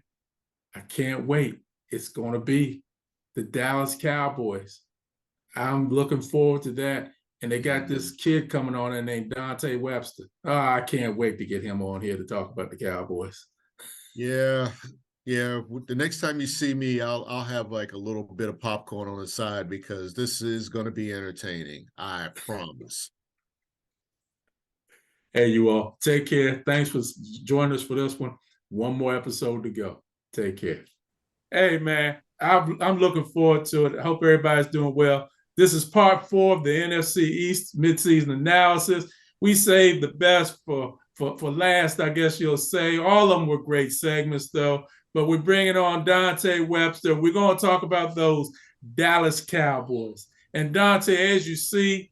I can't wait. It's going to be the Dallas Cowboys. I'm looking forward to that. And they got this kid coming on there named Dante Webster. Oh, I can't wait to get him on here to talk about the Cowboys.
Yeah, yeah. The next time you see me, I'll have like a little bit of popcorn on the side because this is going to be entertaining. I promise.
Hey, you all, take care. Thanks for joining us for this one. One more episode to go. Take care. Hey, man, I'm looking forward to it. I hope everybody's doing well. This is part 4 of the NFC East midseason analysis. We saved the best for last, I guess you'll say. All of them were great segments, though. But we're bringing on Dante Webster. We're going to talk about those Dallas Cowboys. And Dante, as you see,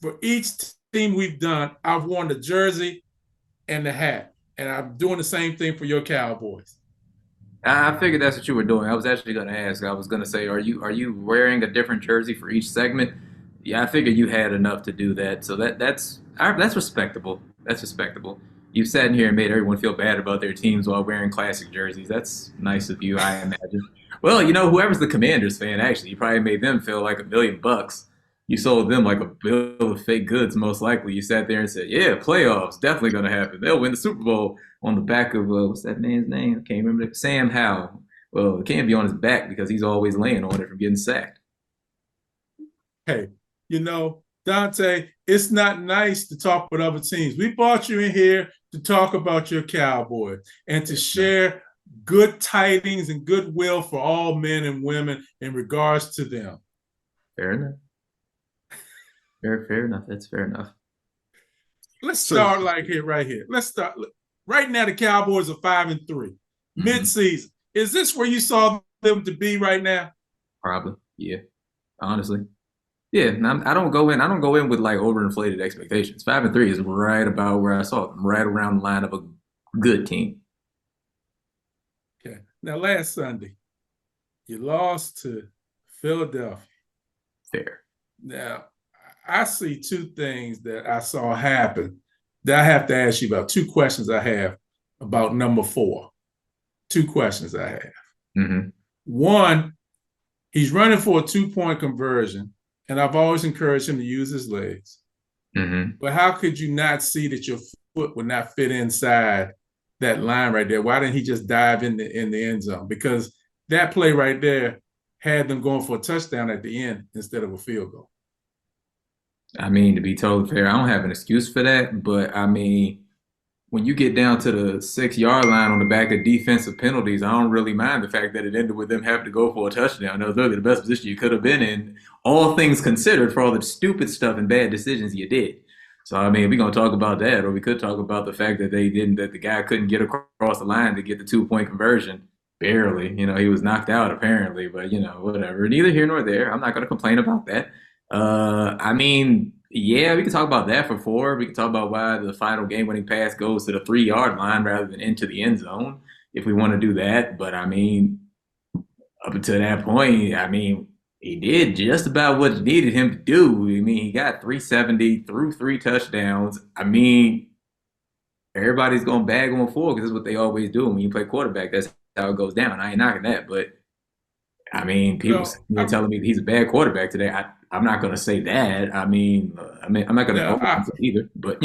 for each team we've done, I've worn the jersey and the hat. And I'm doing the same thing for your Cowboys.
I figured that's what you were doing. I was actually going to ask. I was going to say, are you wearing a different jersey for each segment? Yeah, I figured you had enough to do that. So that's respectable. That's respectable. You've sat in here and made everyone feel bad about their teams while wearing classic jerseys. That's nice of you, I imagine. Well, whoever's the Commanders fan, actually, you probably made them feel like $1 million. You sold them like a bill of fake goods, most likely. You sat there and said, "Yeah, playoffs definitely going to happen. They'll win the Super Bowl." On the back of what's that man's name? I can't remember. Sam Howell. Well, it can't be on his back because he's always laying on it from getting sacked.
Hey, Dante, it's not nice to talk with other teams. We brought you in here to talk about your Cowboys and to share good tidings and goodwill for all men and women in regards to them.
Fair enough. Fair enough. That's fair enough.
Let's start right here. Let's start. Right now, the Cowboys are 5-3, mid-season. Is this where you saw them to be right now?
Probably, yeah. Honestly, yeah. I don't go in with like overinflated expectations. 5-3 is right about where I saw them, right around the line of a good team.
Okay. Now, last Sunday, you lost to Philadelphia.
Fair.
Now, I see two things that I saw happen that I have to ask you about. Two questions I have about number 4. Two questions I have.
Mm-hmm.
One, he's running for a 2-point conversion, and I've always encouraged him to use his legs.
Mm-hmm.
But how could you not see that your foot would not fit inside that line right there? Why didn't he just dive in the end zone? Because that play right there had them going for a touchdown at the end instead of a field goal.
I mean, to be totally fair, I don't have an excuse for that. But I mean, when you get down to the 6-yard line on the back of defensive penalties, I don't really mind the fact that it ended with them having to go for a touchdown. That was really the best position you could have been in, all things considered, for all the stupid stuff and bad decisions you did. So, I mean, we're going to talk about that, or we could talk about the fact that that the guy couldn't get across the line to get the 2-point conversion. Barely. He was knocked out apparently, but, whatever. Neither here nor there. I'm not going to complain about that. I mean, yeah, we can talk about that for 4. We can talk about why the final game-winning pass goes to the 3-yard line rather than into the end zone, if we want to do that. But I mean, up until that point, I mean, he did just about what you needed him to do. I mean, he got 370, threw 3 touchdowns. I mean, everybody's going to bag him forward because that's what they always do when you play quarterback. That's how it goes down. I ain't knocking that, but I mean, people telling me he's a bad quarterback today. I'm not going to say that. I mean, I'm not going to either. But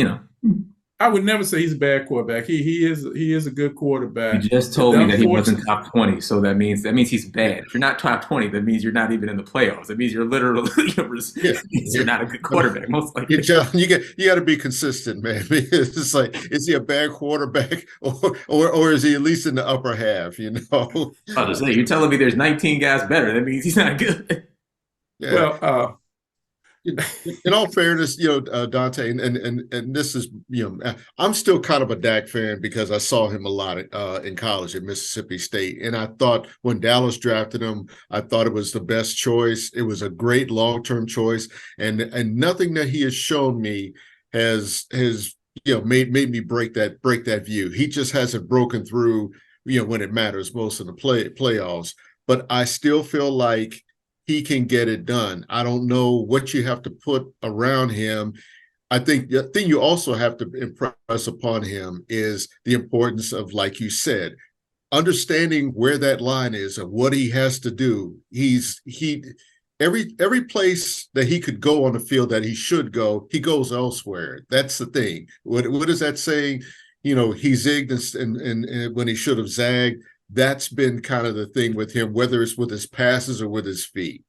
I would never say he's a bad quarterback. He is a good quarterback.
You just told me that he wasn't top 20, so that means he's bad. If you're not top 20, that means you're not even in the playoffs. That means you're literally you're not a good quarterback. Most likely,
you got to be consistent, man. It's like, is he a bad quarterback, or is he at least in the upper half?
I'll just say, you're telling me there's 19 guys better. That means he's not good.
Yeah. Well,
in all fairness, Dante, and this is, I'm still kind of a Dak fan because I saw him a lot in college at Mississippi State, and I thought when Dallas drafted him, I thought it was the best choice. It was a great long-term choice, and nothing that he has shown me has made me break that view. He just hasn't broken through, when it matters most in the playoffs. But I still feel like he can get it done. I don't know what you have to put around him. I think the thing you also have to impress upon him is the importance of, like you said, understanding where that line is and what he has to do. Every place that he could go on the field that he should go, he goes elsewhere. That's the thing. What is that saying? He zigged and when he should have zagged. That's been kind of the thing with him, whether it's with his passes or with his feet.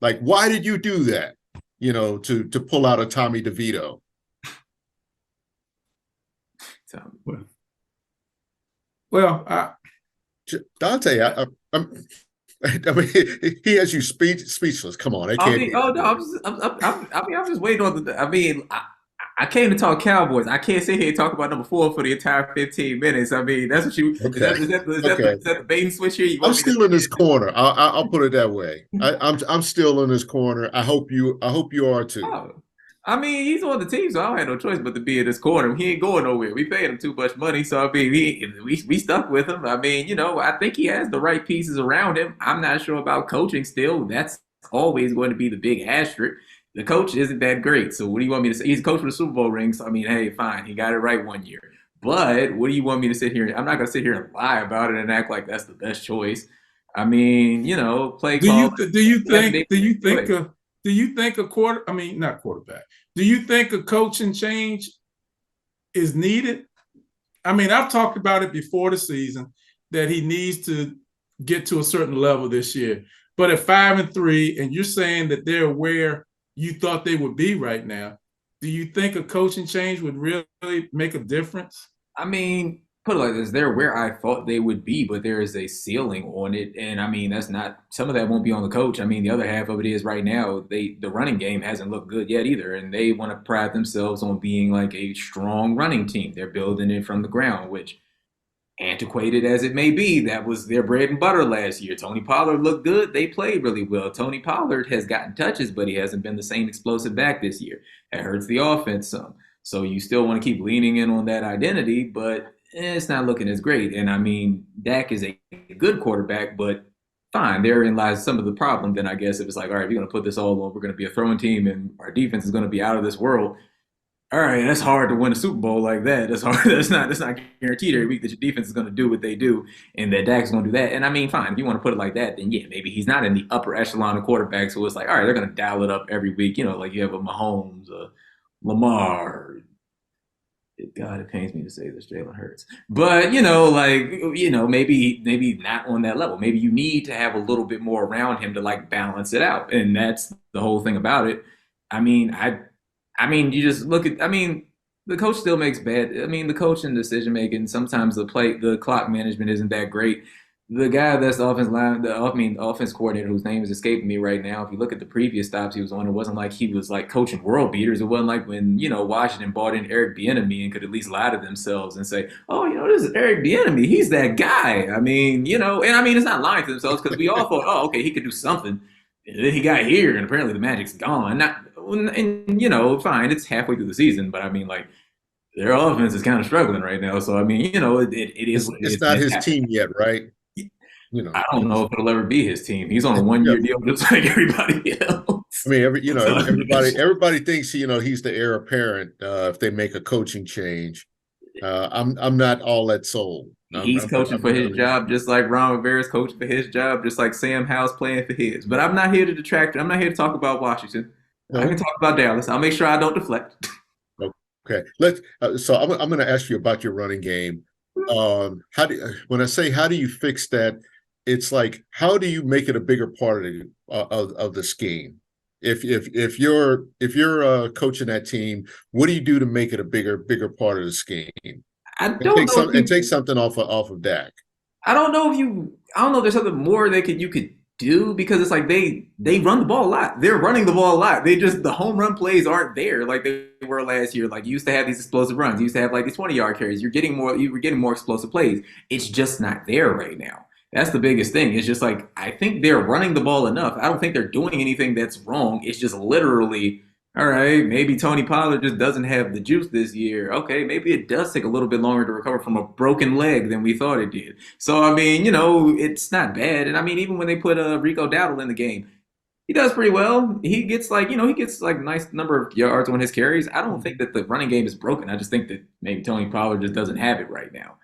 Like, why did you do that? To pull out a Tommy DeVito. Dante, I mean, he has you speechless. Come on, I can't.
I'm just waiting on I came to talk Cowboys. I can't sit here and talk about number 4 for the entire 15 minutes. I mean, that's what you. Okay. Is that the bait and switch here?
I'm still in his corner. I'll put it that way. I'm still in his corner. I hope you are too.
Oh. I mean, he's on the team, so I don't have no choice but to be in his corner. He ain't going nowhere. We paid him too much money, so I mean, we stuck with him. I mean, I think he has the right pieces around him. I'm not sure about coaching still. That's always going to be the big asterisk. The coach isn't that great. So what do you want me to say? He's coach for the Super Bowl ring. So, I mean, hey, fine. He got it right one year. But what do you want me to sit here? I'm not going to sit here and lie about it and act like that's the best choice. I mean, play call.
Do you think not quarterback. Do you think a coaching change is needed? I mean, I've talked about it before the season that he needs to get to a certain level this year. But at 5-3, and you're saying that they're where you thought they would be right now, do you think a coaching change would really make a difference?
I mean, put it like this, they're where I thought they would be, but there is a ceiling on it. And I mean, some of that won't be on the coach. I mean, the other half of it is right now, the running game hasn't looked good yet either. And they want to pride themselves on being like a strong running team. They're building it from the ground, which, antiquated as it may be, that was their bread and butter last year. Tony Pollard looked good. They played really well. Tony Pollard has gotten touches, but he hasn't been the same explosive back this year. It hurts the offense some. So you still want to keep leaning in on that identity, but it's not looking as great. And I mean, Dak is a good quarterback, but fine, therein lies some of the problem. Then I guess if it's like, all right, we're going to put this all on, we're going to be a throwing team and our defense is going to be out of this world. All right, that's hard to win a Super Bowl like that. That's hard. That's not guaranteed every week that your defense is going to do what they do and that Dak's going to do that. And I mean, fine, if you want to put it like that, then yeah, maybe he's not in the upper echelon of quarterbacks. So it's like, all right, they're going to dial it up every week. Like you have a Mahomes, a Lamar. God, it pains me to say this, Jalen Hurts. But, maybe not on that level. Maybe you need to have a little bit more around him to like balance it out. And that's the whole thing about it. I mean, you just look at, the coach still makes the coach and decision making, sometimes the clock management isn't that great. The guy that's the offense coordinator whose name is escaping me right now. If you look at the previous stops he was on, it wasn't like he was like coaching world beaters. It wasn't like when, Washington bought in Eric Bieniemy and could at least lie to themselves and say, oh, this is Eric Bieniemy. He's that guy. It's not lying to themselves because we all thought, oh, okay, he could do something. And then he got here and apparently the magic's gone. Fine, it's halfway through the season, but their offense is kind of struggling right now. So, it is.
It's not his team yet, right?
I don't know if it'll ever be his team. He's on a one-year deal just like everybody else.
Everybody thinks, he's the heir apparent if they make a coaching change. I'm not all that sold.
He's coaching for his job, just like Ron Rivera's coaching for his job, just like Sam Howell's playing for his. But I'm not here to detract. I'm not here to talk about Washington. No. I can talk about Dallas. I'll make sure I don't deflect.
Okay. So I'm going to ask you about your running game. When I say how do you fix that, it's like how do you make it a bigger part of the scheme? If you're coaching that team, what do you do to make it a bigger part of the scheme? Take something off of Dak.
I don't know if there's something more you could do because it's like they run the ball a lot. They're running the ball a lot. The home run plays aren't there like they were last year. Like you used to have these explosive runs. You used to have like these 20-yard carries. You were getting more explosive plays. It's just not there right now. That's the biggest thing. It's just like I think they're running the ball enough. I don't think they're doing anything that's wrong. It's just literally all right, maybe Tony Pollard just doesn't have the juice this year. Okay, maybe it does take a little bit longer to recover from a broken leg than we thought it did. So, I mean, it's not bad. And I mean, even when they put Rico Dowdle in the game, he does pretty well. He gets a nice number of yards on his carries. I don't think that the running game is broken. I just think that maybe Tony Pollard just doesn't have it right now.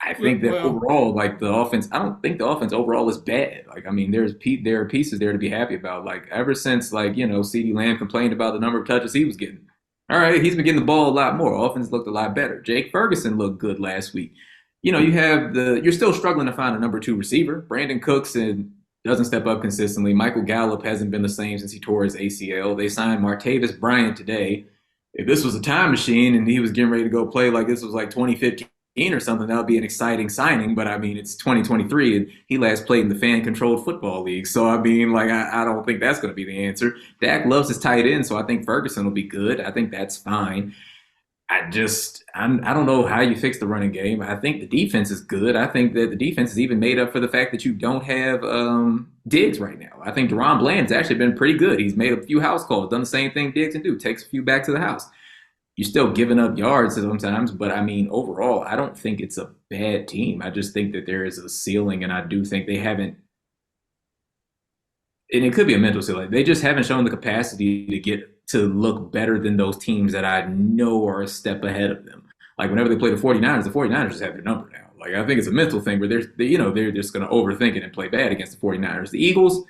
I think that
Well,
overall, like the offense, I don't think the offense overall is bad. Like, I mean, there are pieces there to be happy about. Like, ever since CeeDee Lamb complained about the number of touches he was getting. All right, he's been getting the ball a lot more. Offense looked a lot better. Jake Ferguson looked good last week. You're still struggling to find a number two receiver. Brandon Cooks doesn't step up consistently. Michael Gallup hasn't been the same since he tore his ACL. They signed Martavis Bryant today. If this was a time machine and he was getting ready to go play like this was like 2015 or something, that would be an exciting signing. But I mean, it's 2023 and he last played in the fan controlled football league. So I mean, like, I don't think that's going to be the answer. Dak loves his tight end, so I think Ferguson will be good. I think that's fine. I don't know how you fix the running game. I think the defense is good. I think that the defense is even made up for the fact that you don't have Diggs right now. I think Deron Bland's actually been pretty good. He's made a few house calls, done the same thing Diggs can do, takes a few back to the house. You're still giving up yards sometimes, but I mean, overall, I don't think it's a bad team. I just think that there is a ceiling, and I do think they haven't, and it could be a mental ceiling. They just haven't shown the capacity to look better than those teams that I know are a step ahead of them. Like whenever they play the 49ers just have their number now. Like I think it's a mental thing where they're just going to overthink it and play bad against the 49ers. The Eagles,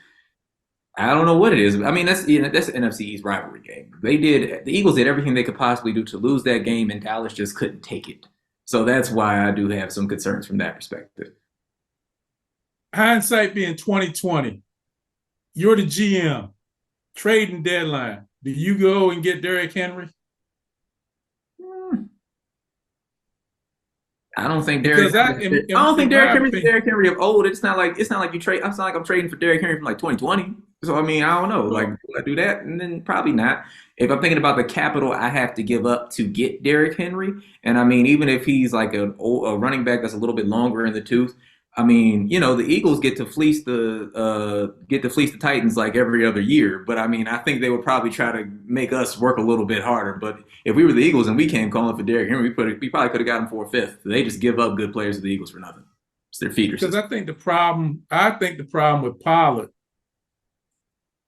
I don't know what it is. I mean, that's an NFC East rivalry game. The Eagles did everything they could possibly do to lose that game, and Dallas just couldn't take it. So that's why I do have some concerns from that perspective.
hindsight being 2020, you're the GM, trading deadline. Do you go and get Derrick Henry?
I don't think Derrick. I don't think Derrick Henry of old. It's not like you trade. It's not like I'm trading for Derrick Henry from like 2020. So I mean, I don't know. Like, do I do that? And then probably not. If I'm thinking about the capital I have to give up to get Derrick Henry, and I mean, even if he's like a running back that's a little bit longer in the tooth, I mean, the Eagles get to fleece the Titans like every other year. But I mean, I think they would probably try to make us work a little bit harder. But if we were the Eagles and we came calling for Derrick Henry, we probably could have got him for a fifth. They just give up good players to the Eagles for nothing. It's their feeders.
Because I think the problem with Pollard,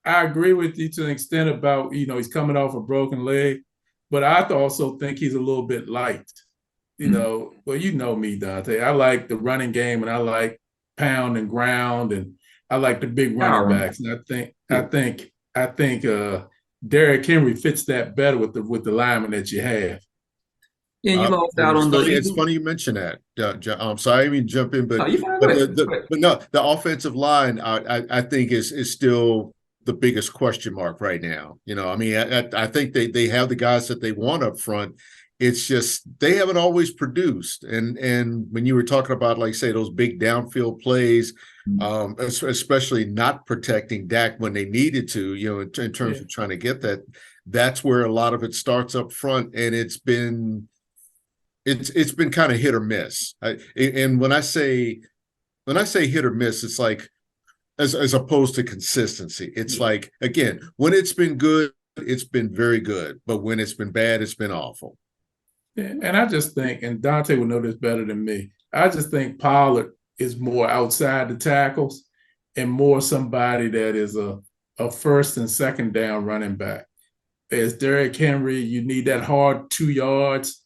I agree with you to an extent about, he's coming off a broken leg, but I also think he's a little bit light. Well, you know me, Dante. I like the running game, and I like pound and ground, and I like the big running backs. And I think Derrick Henry fits that better with the lineman that you have.
Yeah, you lost out on
It's funny you mention that. I'm sorry, I didn't jump in, but no, the offensive line, I think is still the biggest question mark right now. I mean, I think they have the guys that they want up front. It's just they haven't always produced. And when you were talking about, like, say, those big downfield plays, especially not protecting Dak when they needed to, in terms of trying to get that, that's where a lot of it starts up front. And it's been kind of hit or miss. And when I say hit or miss, it's like as opposed to consistency. It's like, again, when it's been good, it's been very good. But when it's been bad, it's been awful.
And I just think, and Dante will know this better than me, I just think Pollard is more outside the tackles and more somebody that is a first and second down running back. As Derrick Henry, you need that hard 2 yards.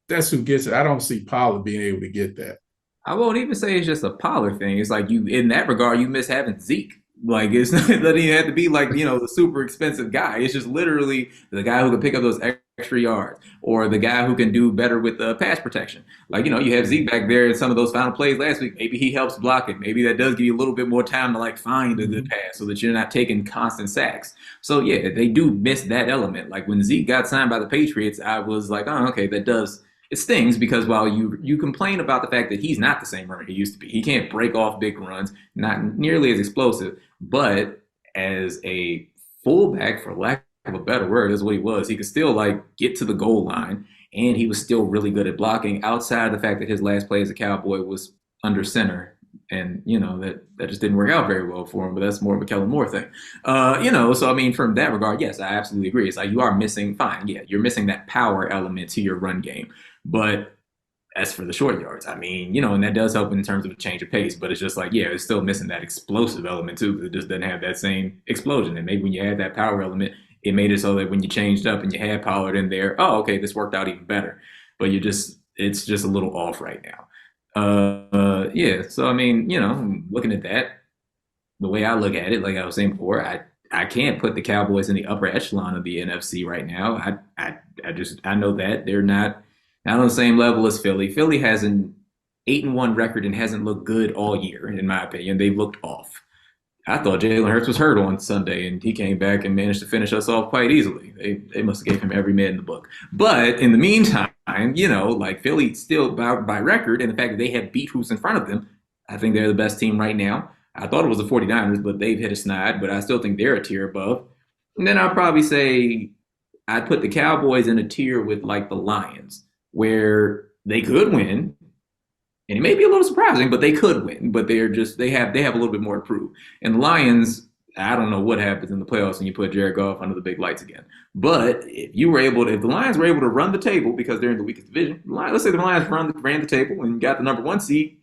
That's who gets it. I don't see Pollard being able to get that.
I won't even say it's just a Pollard thing. It's like in that regard, you miss having Zeke. Like, it's not, it doesn't even have to be like, the super expensive guy. It's just literally the guy who can pick up those extra yards, or the guy who can do better with pass protection. Like, you have Zeke back there in some of those final plays last week. Maybe he helps block it. Maybe that does give you a little bit more time to like find a good pass so that you're not taking constant sacks. So yeah, they do miss that element. Like when Zeke got signed by the Patriots, I was like, oh, okay, that does it stings because while you complain about the fact that he's not the same runner he used to be, he can't break off big runs, not nearly as explosive, but as a fullback, for lack of a better word, is what he was. He could still like get to the goal line, and he was still really good at blocking. Outside of the fact that his last play as a Cowboy was under center, and that just didn't work out very well for him. But that's more of a Kellen Moore thing, So I mean, from that regard, yes, I absolutely agree. It's like you are missing. Fine, yeah, you're missing that power element to your run game, but as for the short yards, I mean, and that does help in terms of a change of pace, but it's just like, yeah, it's still missing that explosive element too. It just doesn't have that same explosion. And maybe when you add that power element, it made it so that when you changed up and you had Pollard in there, oh, okay, this worked out even better. But it's just a little off right now. Yeah. So I memean, looking at that, the way I look at it, like I was saying before, I can't put the Cowboys in the upper echelon of the NFC right now. I know that they're not on the same level as Philly. Philly has an 8-1 record and hasn't looked good all year, in my opinion. They've looked off. I thought Jalen Hurts was hurt on Sunday, and he came back and managed to finish us off quite easily. They must have gave him every man in the book. But in the meantime, like Philly still by record, and the fact that they have beat who's in front of them, I think they're the best team right now. I thought it was the 49ers, but they've hit a snide, but I still think they're a tier above. And then I'll probably say I'd put the Cowboys in a tier with like the Lions, where they could win, and it may be a little surprising, but they could win. But they have a little bit more to prove. And the Lions, I don't know what happens in the playoffs when you put Jared Goff under the big lights again. But if the Lions were able to run the table because they're in the weakest division, let's say the Lions ran the table and got the number 1 seed,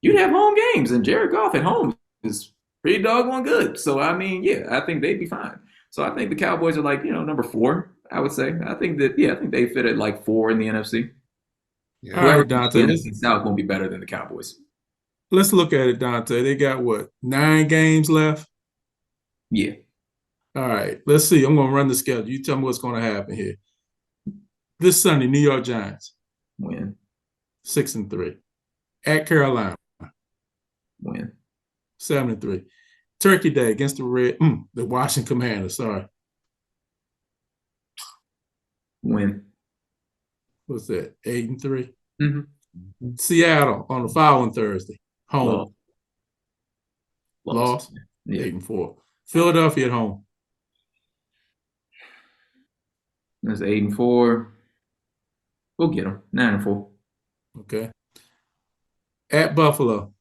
you'd have home games, and Jared Goff at home is pretty doggone good. So I mean, yeah, I think they'd be fine. So I think the Cowboys are like, number 4. I would say. I think they fit at like 4 in the NFC.
Yeah. All right, Dante.
The NFC South won't be better than the Cowboys.
Let's look at it, Dante. They got what, 9 games left?
Yeah.
All right. Let's see. I'm going to run the schedule. You tell me what's going to happen here. This Sunday, New York Giants
win
6-3. At Carolina
win
7-3. Turkey Day against the Washington Commanders. Sorry.
Win.
What's that? 8-3.
Mm-hmm.
Seattle on the following Thursday. Home. Lost.
Yeah.
8-4. Philadelphia at home.
That's 8-4. We'll get them. 9-4.
Okay. At Buffalo.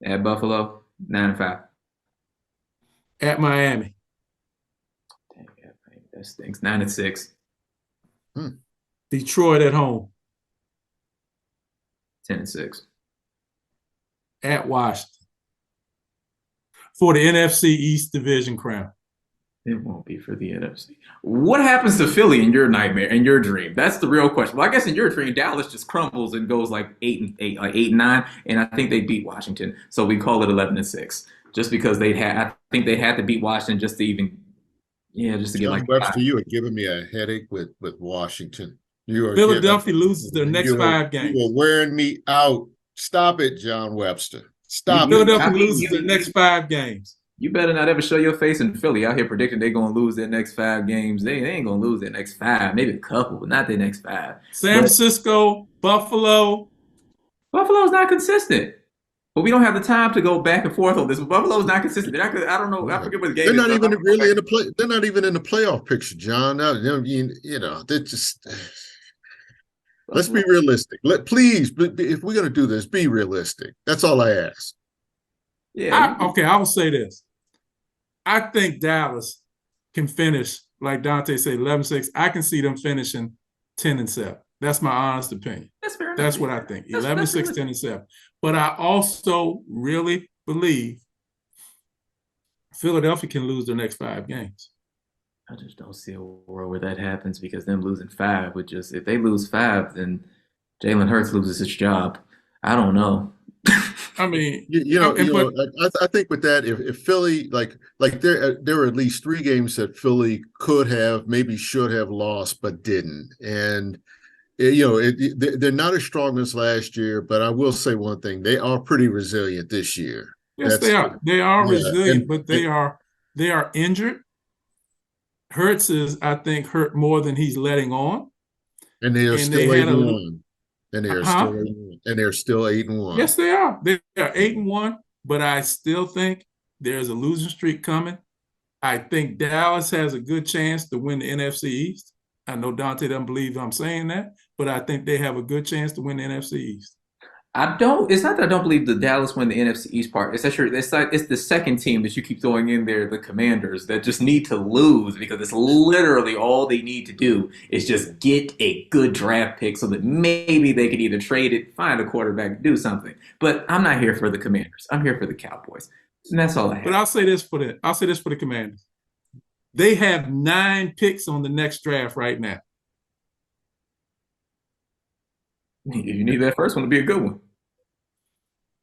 At Buffalo, 9-5.
At Miami.
Dang, that stinks. 9-6.
Detroit at home.
10-6.
At Washington. For the NFC East Division crown.
It won't be for the NFC. What happens to Philly in your nightmare, in your dream? That's the real question. Well, I guess in your dream, Dallas just crumbles and goes like 8-8, like 8-9, and I think they beat Washington. So we call it 11-6, just because I think they had to beat Washington just to even, just to get like.
Webster, you are giving me a headache with Washington.
Philadelphia loses their next 5 games.
You are wearing me out. Stop it, John Webster. Stop it.
Philadelphia loses their next 5 games.
You better not ever show your face in Philly out here predicting they're going to lose their next 5 games. They ain't going to lose their next 5, maybe a couple, but not their next 5.
San Francisco, Buffalo.
Buffalo's not consistent. But we don't have the time to go back and forth on this. Buffalo's not consistent. I don't know. I forget what the game
They're
is.
not even really in the play. They're not even in the playoff picture, John. They're just. Let's be realistic. Please, if we're going to do this, be realistic. That's all I ask.
Yeah. I will say this. I think Dallas can finish, like Dante said, 11-6. I can see them finishing 10-7. That's my honest opinion.
That's fair.
That's what I think. 11-6, 10-7. But I also really believe Philadelphia can lose their next 5 games.
I just don't see a world where that happens, because them losing 5 would just, if they lose 5, then Jalen Hurts loses his job. I don't know.
I mean,
I think with that, if Philly, like there were at least 3 games that Philly could have, maybe should have lost, but didn't. And, they're not as strong as last year, but I will say one thing: they are pretty resilient this year.
Yes, they are. They are resilient, but they are injured. Hurts is, I think, hurt more than he's letting on.
And they are
and
still
they had
8-1. And they are still
huh?
8-1. And they're still 8-1.
Yes, they are. They are 8-1, but I still think there's a losing streak coming. I think Dallas has a good chance to win the NFC East. I know Dante doesn't believe I'm saying that, but I think they have a good chance to win the NFC East.
I don't. It's not that I don't believe the Dallas win the NFC East part. It's that it's like it's the second team that you keep throwing in there, the Commanders, that just need to lose because it's literally all they need to do is just get a good draft pick so that maybe they could either trade it, find a quarterback, do something. But I'm not here for the Commanders. I'm here for the Cowboys, and that's all I have.
But I'll say this for the Commanders. They have 9 picks on the next draft right now.
You need that first one to be a good one.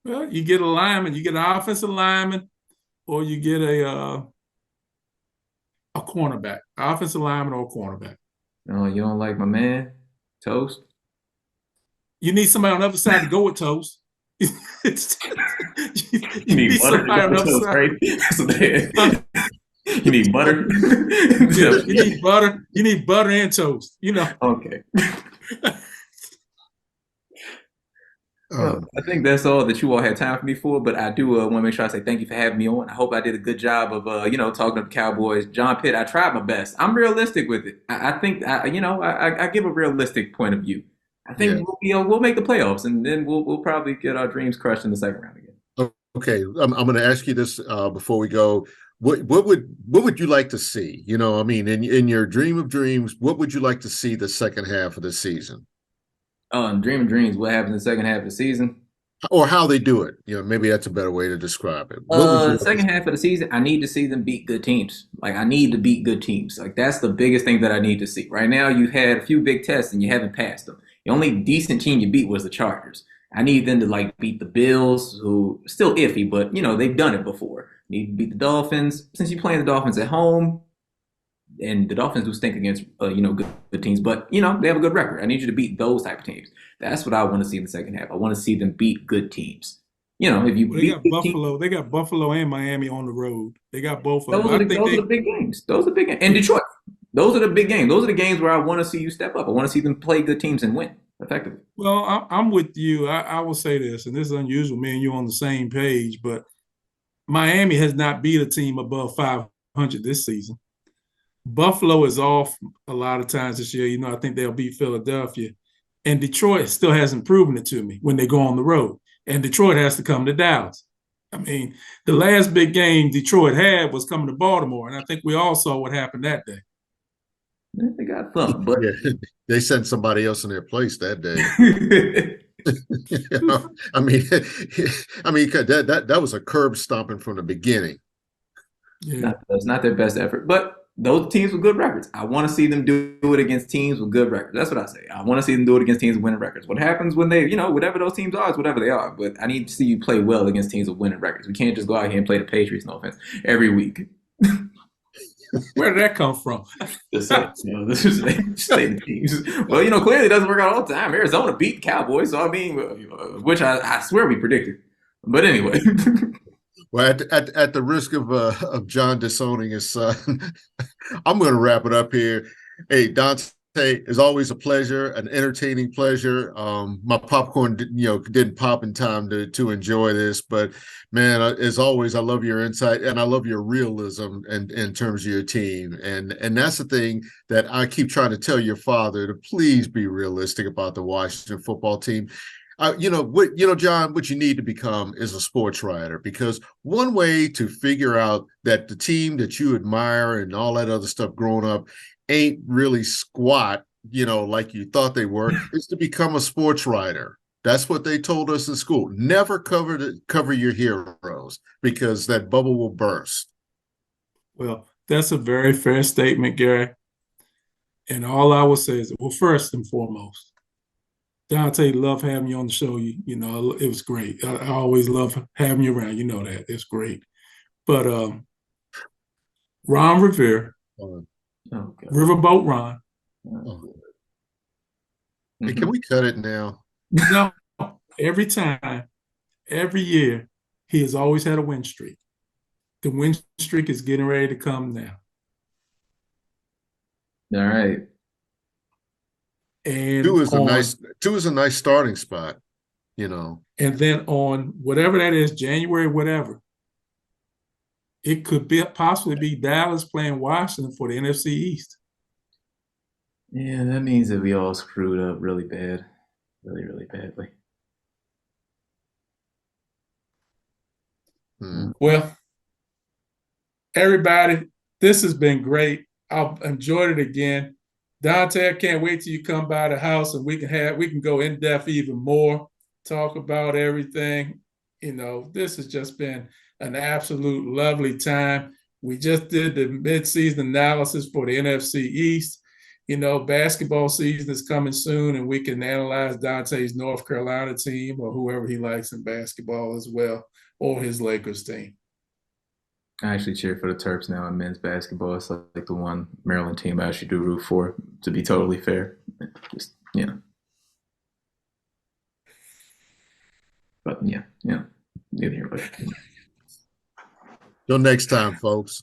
Well, you get a lineman, you get an offensive lineman, or you get a cornerback, offensive lineman or a cornerback.
Oh, you don't like my man, Toast?
You need somebody on the other side to go with Toast. you
need butter
somebody on the other
toast,
side.
right? You need butter.
Yeah, you need butter. You need butter and toast.
Okay. Well, I think that's all that you all had time for me for, but I do want to make sure I say thank you for having me on. I hope I did a good job of, talking to the Cowboys. John Pitt, I tried my best. I'm realistic with it. I think, I give a realistic point of view. I think we'll make the playoffs, and then we'll probably get our dreams crushed in the second round again.
Okay, I'm going to ask you this before we go. What would you like to see? In your dream of dreams, what would you like to see the second half of the season?
Dream of dreams, what happens in the second half of the season?
Or how they do it. Maybe that's a better way to describe it.
Second half of the season, I need to see them beat good teams. Like, I need to beat good teams. Like, that's the biggest thing that I need to see. Right now, you've had a few big tests and you haven't passed them. The only decent team you beat was the Chargers. I need them to, beat the Bills, who still iffy, but, they've done it before. Need to beat the Dolphins. Since you're playing the Dolphins at home, and the Dolphins do stink against, good teams, but, they have a good record. I need you to beat those type of teams. That's what I want to see in the second half. I want to see them beat good teams. If you
they got Buffalo, they got Buffalo and Miami on the road. They got both of them.
Those are the big games. Those are big games. And Detroit. Those are the big games. Those are the games where I want to see you step up. I want to see them play good teams and win effectively.
Well, I'm with you. I will say this, and this is unusual, me and you on the same page, but Miami has not beat a team above 500 this season. Buffalo is off a lot of times this year. I think they'll beat Philadelphia. And Detroit still hasn't proven it to me when they go on the road. And Detroit has to come to Dallas. I mean, the last big game Detroit had was coming to Baltimore. And I think we all saw what happened that day.
They got thumped, but
they sent somebody else in their place that day. That was a curb stomping from the beginning.
Yeah.
It's not their best effort, but those teams with good records. I want to see them do it against teams with good records. That's what I say. I want to see them do it against teams with winning records. What happens when they, whatever those teams are, is whatever they are. But I need to see you play well against teams with winning records. We can't just go out here and play the Patriots, no offense, every week.
Where did that come from?
Just say the teams. Well, clearly it doesn't work out all the time. Arizona beat the Cowboys, so I mean, which I swear we predicted. But anyway.
Well, at the risk of John disowning his son, I'm going to wrap it up here. Hey, Dante, it's always a pleasure, an entertaining pleasure. My popcorn, didn't pop in time to enjoy this, but man, as always, I love your insight and I love your realism in terms of your team, and that's the thing that I keep trying to tell your father, to please be realistic about the Washington football team. John, what you need to become is a sports writer, because one way to figure out that the team that you admire and all that other stuff growing up ain't really squat, like you thought they were, is to become a sports writer. That's what they told us in school. Never cover your heroes, because that bubble will burst.
Well, that's a very fair statement, Gary. And all I will say is, well, first and foremost, Dante, love having you on the show. It was great. I always love having you around. You know that. It's great. But Ron Rivera, Riverboat Ron.
Hey, can we cut it now?
No, every time, every year, he has always had a win streak. The win streak is getting ready to come now.
All right.
And
Two is
on
a nice starting spot, you know.
and then on whatever that is, January, whatever, it could be possibly be Dallas playing Washington for the NFC East.
Yeah, that means that we all screwed up really bad, really, really badly.
Well, everybody, this has been great. I've enjoyed it again. Dante, I can't wait till you come by the house and we can go in depth even more, talk about everything. You know, this has just been an absolute lovely time. We just did the midseason analysis for the NFC East. You know, basketball season is coming soon, and we can analyze Dante's North Carolina team or whoever he likes in basketball as well, or his Lakers team.
I actually cheer for the Terps now in men's basketball. It's like the one Maryland team I actually do root for, to be totally fair. Just, you know. But yeah. Neither here, but.
Till next time, folks.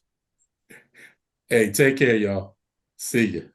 Hey, take care, y'all. See you.